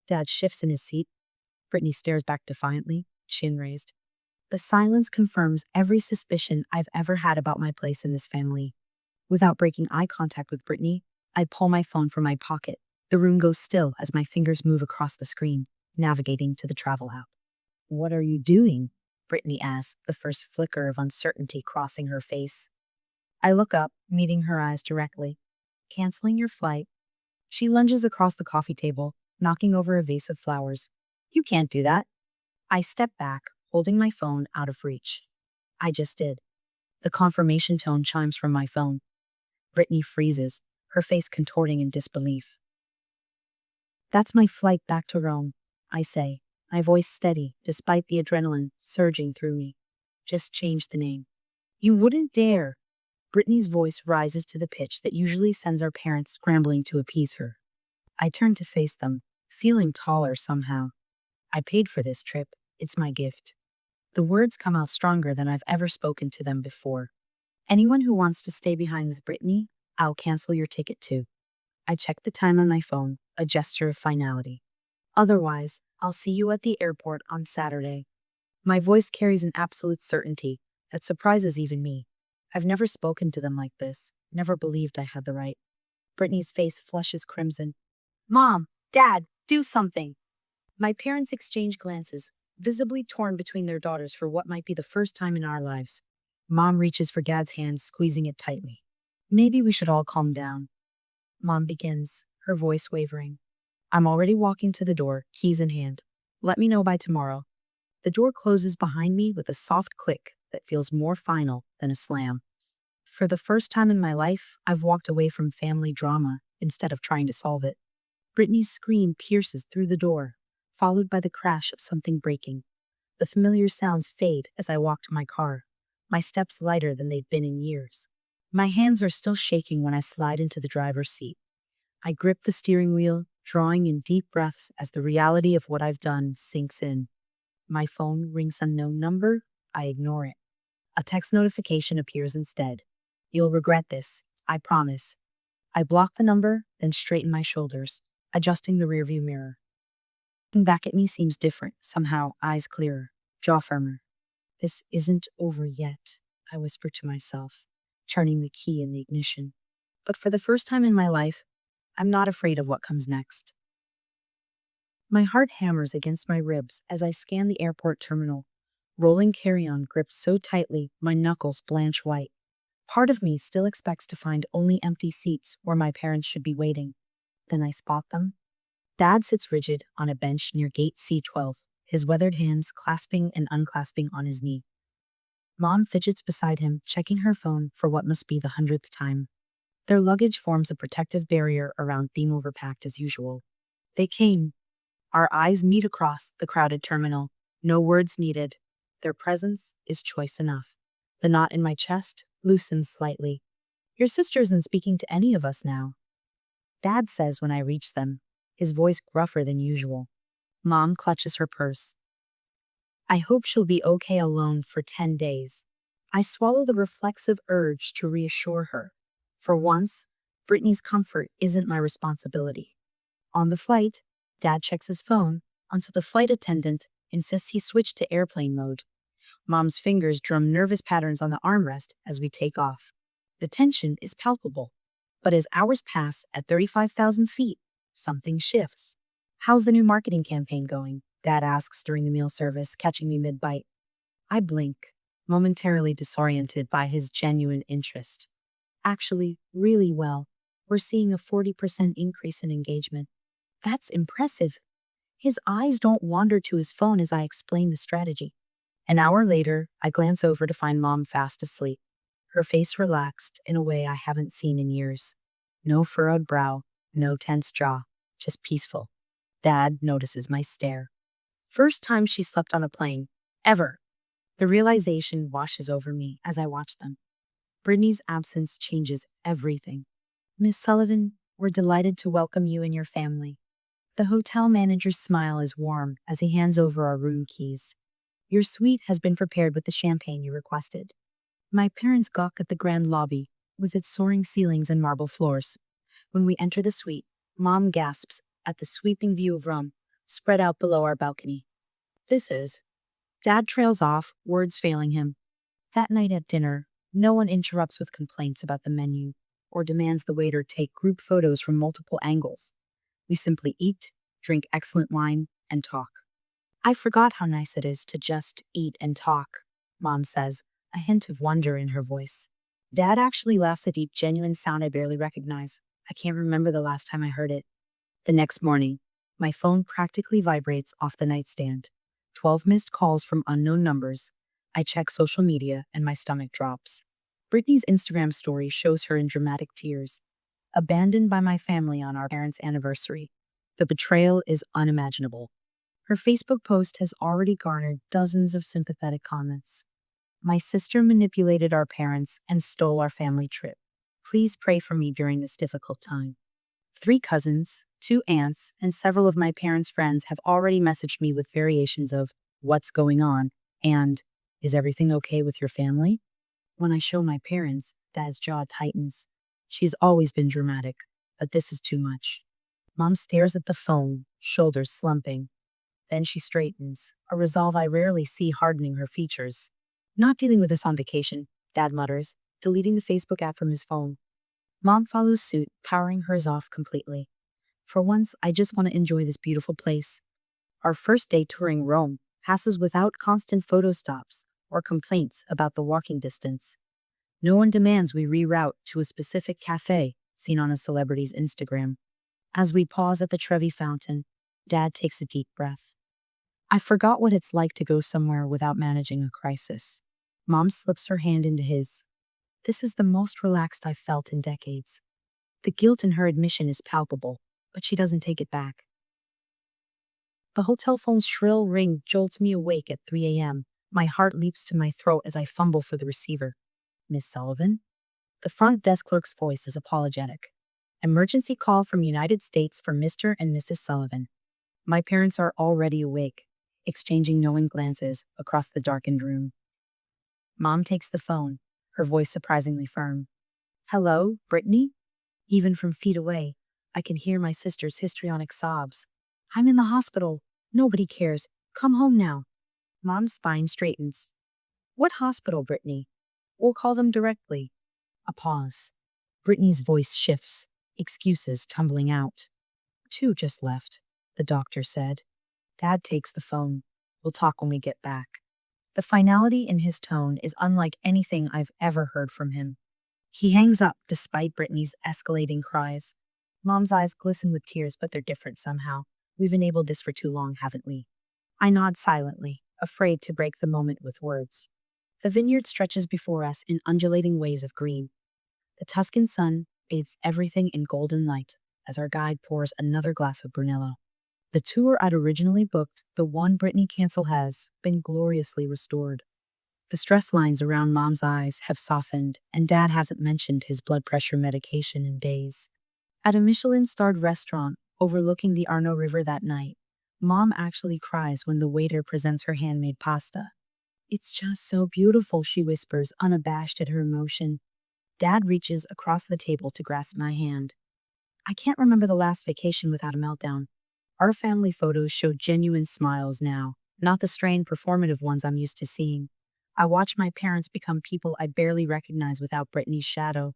Dad shifts in his seat. Brittany stares back defiantly, chin raised. The silence confirms every suspicion I've ever had about my place in this family. Without breaking eye contact with Brittany, I pull my phone from my pocket. The room goes still as my fingers move across the screen, navigating to the travel app. What are you doing? Brittany asks, the first flicker of uncertainty crossing her face. I look up, meeting her eyes directly. Canceling your flight. She lunges across the coffee table, knocking over a vase of flowers. You can't do that. I step back, holding my phone out of reach. I just did. The confirmation tone chimes from my phone. Brittany freezes, her face contorting in disbelief. That's my flight back to Rome, I say, my voice steady despite the adrenaline surging through me. Just change the name. You wouldn't dare. Brittany's voice rises to the pitch that usually sends our parents scrambling to appease her. I turn to face them, feeling taller somehow. I paid for this trip. It's my gift. The words come out stronger than I've ever spoken to them before. Anyone who wants to stay behind with Brittany, I'll cancel your ticket too. I check the time on my phone, a gesture of finality. Otherwise, I'll see you at the airport on Saturday. My voice carries an absolute certainty that surprises even me. I've never spoken to them like this, never believed I had the right. Brittany's face flushes crimson. Mom, Dad, do something. My parents exchange glances, visibly torn between their daughters for what might be the first time in our lives. Mom reaches for Dad's hand, squeezing it tightly. Maybe we should all calm down. Mom begins, her voice wavering. I'm already walking to the door, keys in hand. Let me know by tomorrow. The door closes behind me with a soft click that feels more final than a slam. For the first time in my life, I've walked away from family drama instead of trying to solve it. Brittany's scream pierces through the door, followed by the crash of something breaking. The familiar sounds fade as I walk to my car, my steps lighter than they've been in years. My hands are still shaking when I slide into the driver's seat. I grip the steering wheel, drawing in deep breaths as the reality of what I've done sinks in. My phone rings unknown number. I ignore it. A text notification appears instead. You'll regret this, I promise. I block the number, then straighten my shoulders, adjusting the rearview mirror. Looking back at me seems different, somehow eyes clearer, jaw firmer. This isn't over yet, I whisper to myself, turning the key in the ignition. But for the first time in my life, I'm not afraid of what comes next. My heart hammers against my ribs as I scan the airport terminal. Rolling carry-on grips so tightly, my knuckles blanch white. Part of me still expects to find only empty seats where my parents should be waiting. Then I spot them. Dad sits rigid on a bench near gate C12, his weathered hands clasping and unclasping on his knee. Mom fidgets beside him, checking her phone for what must be the 100th time. Their luggage forms a protective barrier around them, overpacked as usual. They came. Our eyes meet across the crowded terminal. No words needed. Their presence is choice enough. The knot in my chest loosens slightly. Your sister isn't speaking to any of us now, Dad says when I reach them, his voice gruffer than usual. Mom clutches her purse. I hope she'll be okay alone for 10 days. I swallow the reflexive urge to reassure her. For once, Brittany's comfort isn't my responsibility. On the flight, Dad checks his phone until the flight attendant insists he switch to airplane mode. Mom's fingers drum nervous patterns on the armrest as we take off. The tension is palpable. But as hours pass at 35,000 feet, something shifts. How's the new marketing campaign going? Dad asks during the meal service, catching me mid-bite. I blink, momentarily disoriented by his genuine interest. Actually, really well. We're seeing a 40% increase in engagement. That's impressive. His eyes don't wander to his phone as I explain the strategy. An hour later, I glance over to find Mom fast asleep, her face relaxed in a way I haven't seen in years. No furrowed brow, no tense jaw, just peaceful. Dad notices my stare. First time she slept on a plane, ever. The realization washes over me as I watch them. Brittany's absence changes everything. Miss Sullivan, we're delighted to welcome you and your family. The hotel manager's smile is warm as he hands over our room keys. Your suite has been prepared with the champagne you requested. My parents gawk at the grand lobby, with its soaring ceilings and marble floors. When we enter the suite, Mom gasps at the sweeping view of rum spread out below our balcony. This is. Dad trails off, words failing him. That night at dinner, no one interrupts with complaints about the menu or demands the waiter take group photos from multiple angles. We simply eat, drink excellent wine, and talk. I forgot how nice it is to just eat and talk, Mom says, a hint of wonder in her voice. Dad actually laughs a deep, genuine sound I barely recognize. I can't remember the last time I heard it. The next morning, my phone practically vibrates off the nightstand. 12 missed calls from unknown numbers. I check social media and my stomach drops. Brittany's Instagram story shows her in dramatic tears, abandoned by my family on our parents' anniversary. The betrayal is unimaginable. Her Facebook post has already garnered dozens of sympathetic comments. My sister manipulated our parents and stole our family trip. Please pray for me during this difficult time. 3 cousins, 2 aunts, and several of my parents' friends have already messaged me with variations of "What's going on?" and "Is everything okay with your family?" When I show my parents, Dad's jaw tightens. She's always been dramatic, but this is too much. Mom stares at the phone, shoulders slumping. Then she straightens, a resolve I rarely see hardening her features. "Not dealing with this on vacation," Dad mutters, deleting the Facebook app from his phone. Mom follows suit, powering hers off completely. "For once, I just want to enjoy this beautiful place." Our first day touring Rome passes without constant photo stops or complaints about the walking distance. No one demands we reroute to a specific cafe seen on a celebrity's Instagram. As we pause at the Trevi Fountain, Dad takes a deep breath. I forgot what it's like to go somewhere without managing a crisis. Mom slips her hand into his. This is the most relaxed I've felt in decades. The guilt in her admission is palpable, but she doesn't take it back. The hotel phone's shrill ring jolts me awake at 3 a.m. My heart leaps to my throat as I fumble for the receiver. "Miss Sullivan?" The front desk clerk's voice is apologetic. "Emergency call from United States for Mr. and Mrs. Sullivan." My parents are already awake, exchanging knowing glances across the darkened room. Mom takes the phone, her voice surprisingly firm. "Hello, Brittany?" Even from feet away, I can hear my sister's histrionic sobs. "I'm in the hospital. Nobody cares. Come home now." Mom's spine straightens. "What hospital, Brittany?" "We'll call them directly." A pause. Brittany's voice shifts, excuses tumbling out. "2 just left," the doctor said. Dad takes the phone. "We'll talk when we get back." The finality in his tone is unlike anything I've ever heard from him. He hangs up despite Brittany's escalating cries. Mom's eyes glisten with tears, but they're different somehow. We've enabled this for too long, haven't we? I nod silently, afraid to break the moment with words. The vineyard stretches before us in undulating waves of green. The Tuscan sun bathes everything in golden light as our guide pours another glass of Brunello. The tour I'd originally booked, the one Brittany cancel, has been gloriously restored. The stress lines around Mom's eyes have softened, and Dad hasn't mentioned his blood pressure medication in days. At a Michelin-starred restaurant overlooking the Arno River that night, Mom actually cries when the waiter presents her handmade pasta. "It's just so beautiful," she whispers, unabashed at her emotion. Dad reaches across the table to grasp my hand. I can't remember the last vacation without a meltdown. Our family photos show genuine smiles now, not the strained performative ones I'm used to seeing. I watch my parents become people I barely recognize without Brittany's shadow.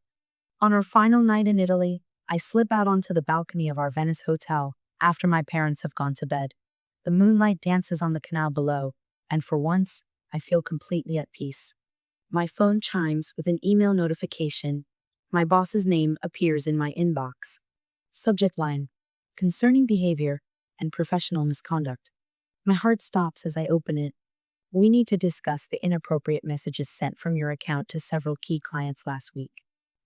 On our final night in Italy, I slip out onto the balcony of our Venice hotel after my parents have gone to bed. The moonlight dances on the canal below, and for once, I feel completely at peace. My phone chimes with an email notification. My boss's name appears in my inbox. Subject line: concerning behavior and professional misconduct. My heart stops as I open it. "We need to discuss the inappropriate messages sent from your account to several key clients last week."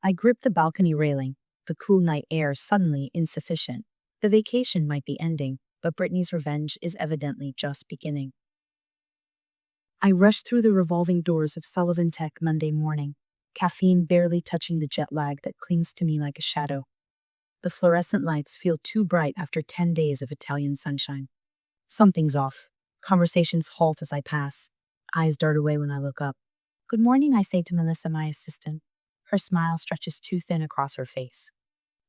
I grip the balcony railing, the cool night air suddenly insufficient. The vacation might be ending, but Brittany's revenge is evidently just beginning. I rush through the revolving doors of Sullivan Tech Monday morning, caffeine barely touching the jet lag that clings to me like a shadow. The fluorescent lights feel too bright after 10 days of Italian sunshine. Something's off. Conversations halt as I pass. Eyes dart away when I look up. Good morning, I say to Melissa, my assistant. Her smile stretches too thin across her face.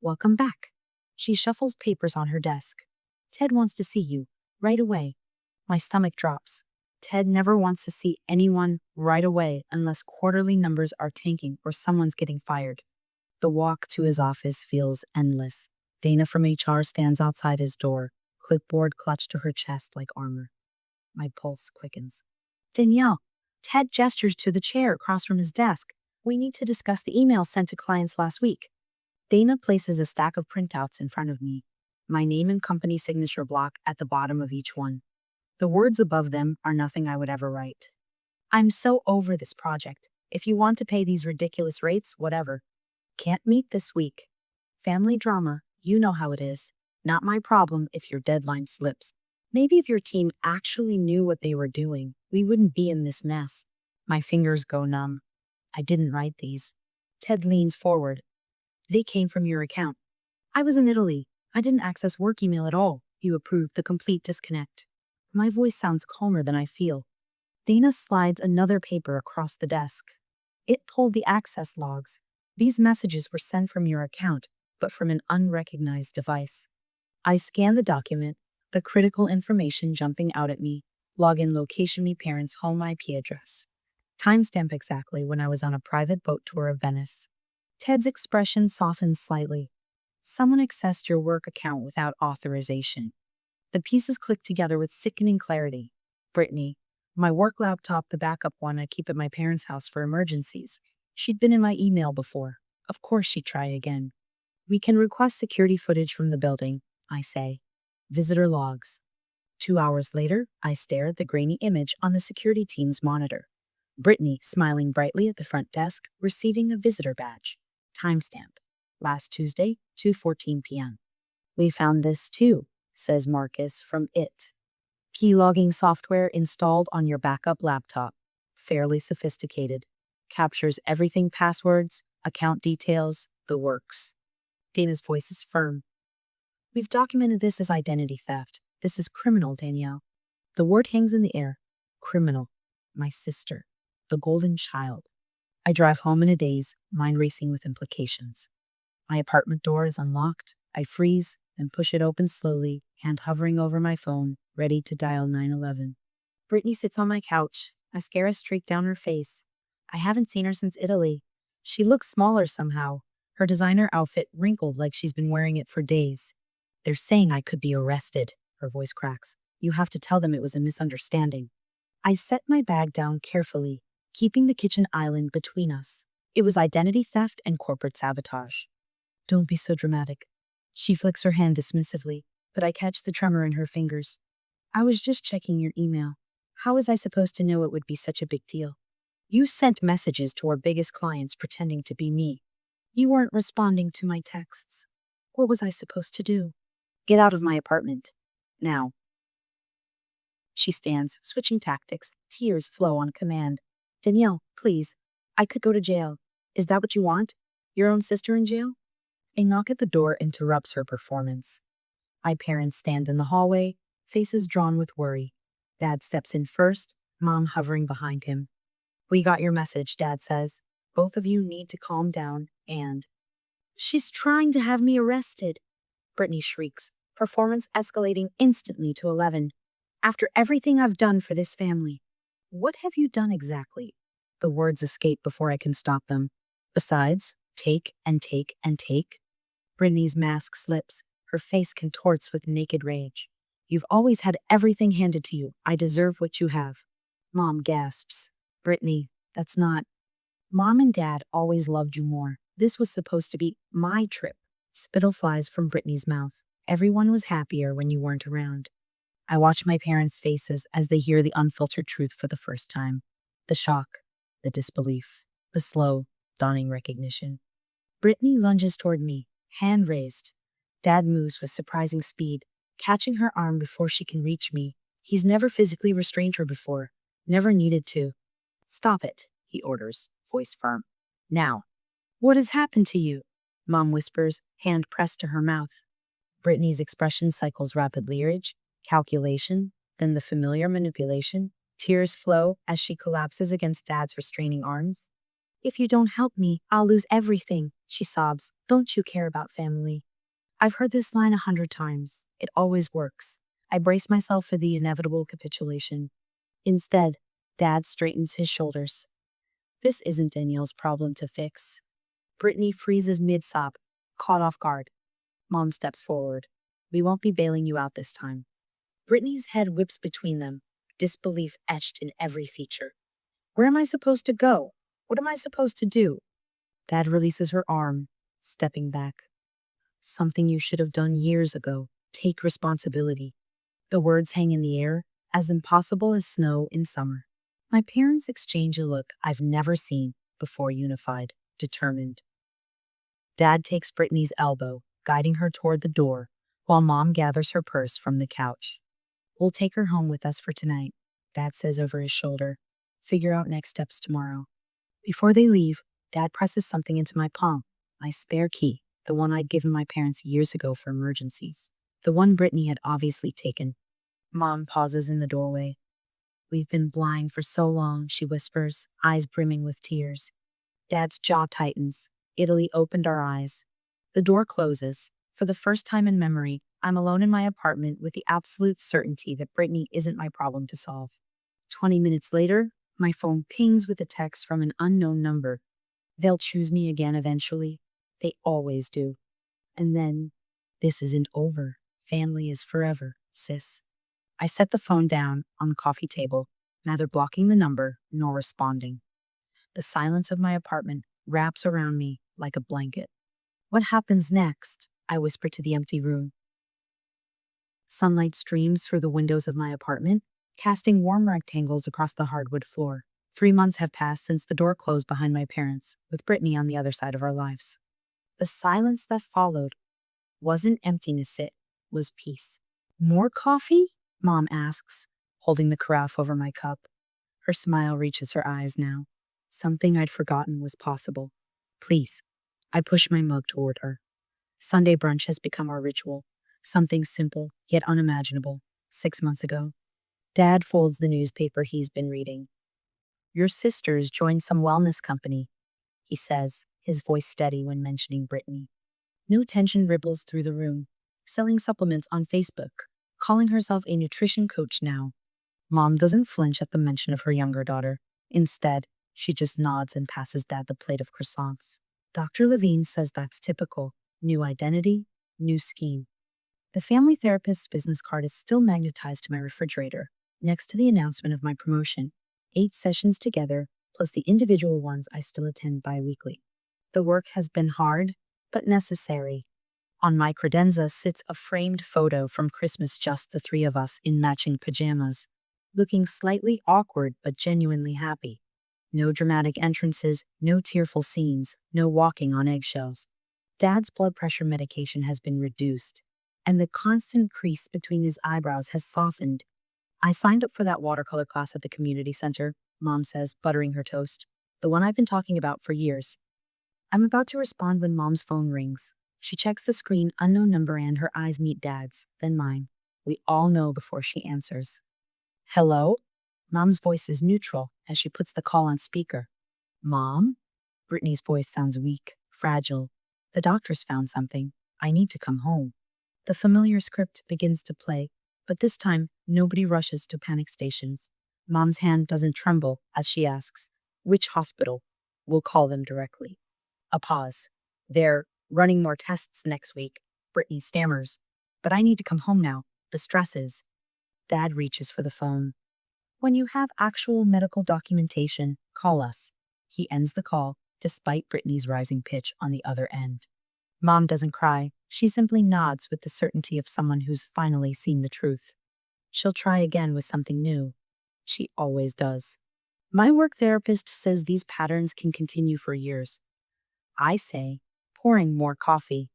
Welcome back. She shuffles papers on her desk. Ted wants to see you, right away. My stomach drops. Ted never wants to see anyone right away unless quarterly numbers are tanking or someone's getting fired. The walk to his office feels endless. Dana from HR stands outside his door, clipboard clutched to her chest like armor. My pulse quickens. Danielle, Ted gestures to the chair across from his desk. We need to discuss the emails sent to clients last week. Dana places a stack of printouts in front of me, my name and company signature block at the bottom of each one. The words above them are nothing I would ever write. I'm so over this project. If you want to pay these ridiculous rates, whatever. Can't meet this week. Family drama, you know how it is. Not my problem if your deadline slips. Maybe if your team actually knew what they were doing, we wouldn't be in this mess. My fingers go numb. I didn't write these. Ted leans forward. They came from your account. I was in Italy. I didn't access work email at all. You approved the complete disconnect. My voice sounds calmer than I feel. Dana slides another paper across the desk. It pulled the access logs. These messages were sent from your account, but from an unrecognized device. I scan the document, the critical information jumping out at me. Login location, me parents' home IP address. Timestamp exactly when I was on a private boat tour of Venice. Ted's expression softens slightly. Someone accessed your work account without authorization. The pieces click together with sickening clarity. Brittany, my work laptop, the backup one I keep at my parents' house for emergencies. She'd been in my email before. Of course she'd try again. We can request security footage from the building, I say. Visitor logs. 2 hours later, I stare at the grainy image on the security team's monitor. Brittany smiling brightly at the front desk, receiving a visitor badge. Timestamp. Last Tuesday, 2:14 p.m. We found this too, says Marcus from IT. Key logging software installed on your backup laptop. Fairly sophisticated. Captures everything: passwords, account details, the works. Dana's voice is firm. We've documented this as identity theft. This is criminal, Danielle. The word hangs in the air. Criminal. My sister. The golden child. I drive home in a daze, mind racing with implications. My apartment door is unlocked. I freeze, then push it open slowly, hand hovering over my phone, ready to dial 911. Brittany sits on my couch. Mascara streaked down her face. I haven't seen her since Italy. She looks smaller somehow, her designer outfit wrinkled like she's been wearing it for days. They're saying I could be arrested, her voice cracks. You have to tell them it was a misunderstanding. I set my bag down carefully, keeping the kitchen island between us. It was identity theft and corporate sabotage. Don't be so dramatic. She flicks her hand dismissively, but I catch the tremor in her fingers. I was just checking your email. How was I supposed to know it would be such a big deal? You sent messages to our biggest clients pretending to be me. You weren't responding to my texts. What was I supposed to do? Get out of my apartment. Now. She stands, switching tactics. Tears flow on command. Danielle, please. I could go to jail. Is that what you want? Your own sister in jail? A knock at the door interrupts her performance. My parents stand in the hallway, faces drawn with worry. Dad steps in first, Mom hovering behind him. We got your message, Dad says. Both of you need to calm down and... She's trying to have me arrested, Brittany shrieks, performance escalating instantly to 11. After everything I've done for this family. What have you done exactly? The words escape before I can stop them. Besides, take and take and take. Brittany's mask slips. Her face contorts with naked rage. You've always had everything handed to you. I deserve what you have. Mom gasps. Brittany, that's not... Mom and Dad always loved you more. This was supposed to be my trip. Spittle flies from Brittany's mouth. Everyone was happier when you weren't around. I watch my parents' faces as they hear the unfiltered truth for the first time. The shock, the disbelief, the slow, dawning recognition. Brittany lunges toward me, hand raised. Dad moves with surprising speed, catching her arm before she can reach me. He's never physically restrained her before, never needed to. Stop it, he orders, voice firm. Now. What has happened to you? Mom whispers, hand pressed to her mouth. Brittany's expression cycles rapidly: rage, calculation, then the familiar manipulation. Tears flow as she collapses against Dad's restraining arms. If you don't help me, I'll lose everything, she sobs. Don't you care about family? I've heard this line 100 times. It always works. I brace myself for the inevitable capitulation. Instead, Dad straightens his shoulders. This isn't Danielle's problem to fix. Brittany freezes mid-sob, caught off guard. Mom steps forward. We won't be bailing you out this time. Brittany's head whips between them, disbelief etched in every feature. Where am I supposed to go? What am I supposed to do? Dad releases her arm, stepping back. Something you should have done years ago. Take responsibility. The words hang in the air, as impossible as snow in summer. My parents exchange a look I've never seen before, unified, determined. Dad takes Brittany's elbow, guiding her toward the door, while Mom gathers her purse from the couch. We'll take her home with us for tonight, Dad says over his shoulder. Figure out next steps tomorrow. Before they leave, Dad presses something into my palm, my spare key, the one I'd given my parents years ago for emergencies, the one Brittany had obviously taken. Mom pauses in the doorway. We've been blind for so long, she whispers, eyes brimming with tears. Dad's jaw tightens. Italy opened our eyes. The door closes. For the first time in memory, I'm alone in my apartment with the absolute certainty that Brittany isn't my problem to solve. 20 minutes later, my phone pings with a text from an unknown number. They'll choose me again eventually. They always do. And then, this isn't over. Family is forever, sis. I set the phone down on the coffee table, neither blocking the number nor responding. The silence of my apartment wraps around me like a blanket. What happens next? I whisper to the empty room. Sunlight streams through the windows of my apartment, casting warm rectangles across the hardwood floor. 3 months have passed since the door closed behind my parents, with Brittany on the other side of our lives. The silence that followed wasn't emptiness, it was peace. More coffee? Mom asks, holding the carafe over my cup. Her smile reaches her eyes now. Something I'd forgotten was possible. Please. I push my mug toward her. Sunday brunch has become our ritual. Something simple, yet unimaginable. 6 months ago. Dad folds the newspaper he's been reading. Your sisters joined some wellness company, he says, his voice steady when mentioning Brittany. No tension ripples through the room. Selling supplements on Facebook. Calling herself a nutrition coach now. Mom doesn't flinch at the mention of her younger daughter. Instead, she just nods and passes Dad the plate of croissants. Dr. Levine says that's typical. New identity, new scheme. The family therapist's business card is still magnetized to my refrigerator, next to the announcement of my promotion. 8 sessions together, plus the individual ones I still attend bi-weekly. The work has been hard, but necessary. On my credenza sits a framed photo from Christmas, just the 3 of us in matching pajamas, looking slightly awkward but genuinely happy. No dramatic entrances, no tearful scenes, no walking on eggshells. Dad's blood pressure medication has been reduced, and the constant crease between his eyebrows has softened. I signed up for that watercolor class at the community center, Mom says, buttering her toast. The one I've been talking about for years. I'm about to respond when Mom's phone rings. She checks the screen, unknown number, and her eyes meet Dad's, then mine. We all know before she answers. Hello? Mom's voice is neutral as she puts the call on speaker. Mom? Brittany's voice sounds weak, fragile. The doctor's found something. I need to come home. The familiar script begins to play, but this time nobody rushes to panic stations. Mom's hand doesn't tremble as she asks, which hospital? We'll call them directly. A pause. They're running more tests next week. Brittany stammers. But I need to come home now. The stress is. Dad reaches for the phone. When you have actual medical documentation, call us. He ends the call, despite Brittany's rising pitch on the other end. Mom doesn't cry. She simply nods with the certainty of someone who's finally seen the truth. She'll try again with something new. She always does. My work therapist says these patterns can continue for years. I say, pouring more coffee.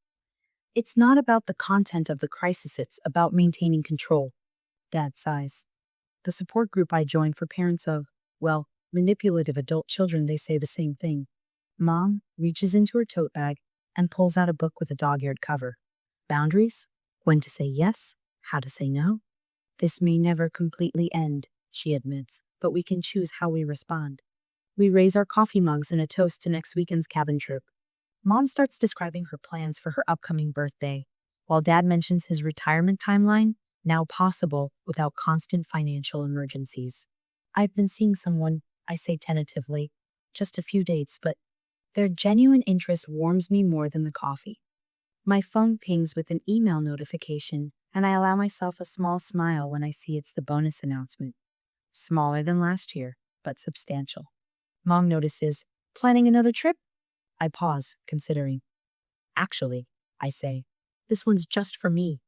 It's not about the content of the crisis, it's about maintaining control. Dad sighs. The support group I joined for parents of, well, manipulative adult children, they say the same thing. Mom reaches into her tote bag and pulls out a book with a dog-eared cover. Boundaries? When to say yes? How to say no? This may never completely end, she admits, but we can choose how we respond. We raise our coffee mugs in a toast to next weekend's cabin trip. Mom starts describing her plans for her upcoming birthday, while Dad mentions his retirement timeline, now possible without constant financial emergencies. I've been seeing someone, I say tentatively, just a few dates, but their genuine interest warms me more than the coffee. My phone pings with an email notification, and I allow myself a small smile when I see it's the bonus announcement. Smaller than last year, but substantial. Mom notices, planning another trip? I pause, considering. Actually, I say, this one's just for me.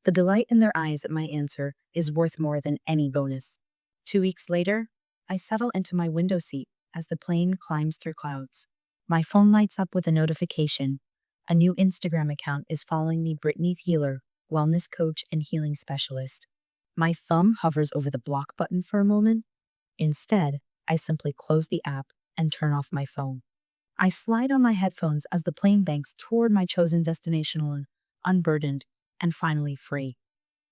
The delight in their eyes at my answer is worth more than any bonus. 2 weeks later, I settle into my window seat as the plane climbs through clouds. My phone lights up with a notification. A new Instagram account is following me, Brittany Healer, wellness coach and healing specialist. My thumb hovers over the block button for a moment. Instead, I simply close the app and turn off my phone. I slide on my headphones as the plane banks toward my chosen destination alone, unburdened and finally free.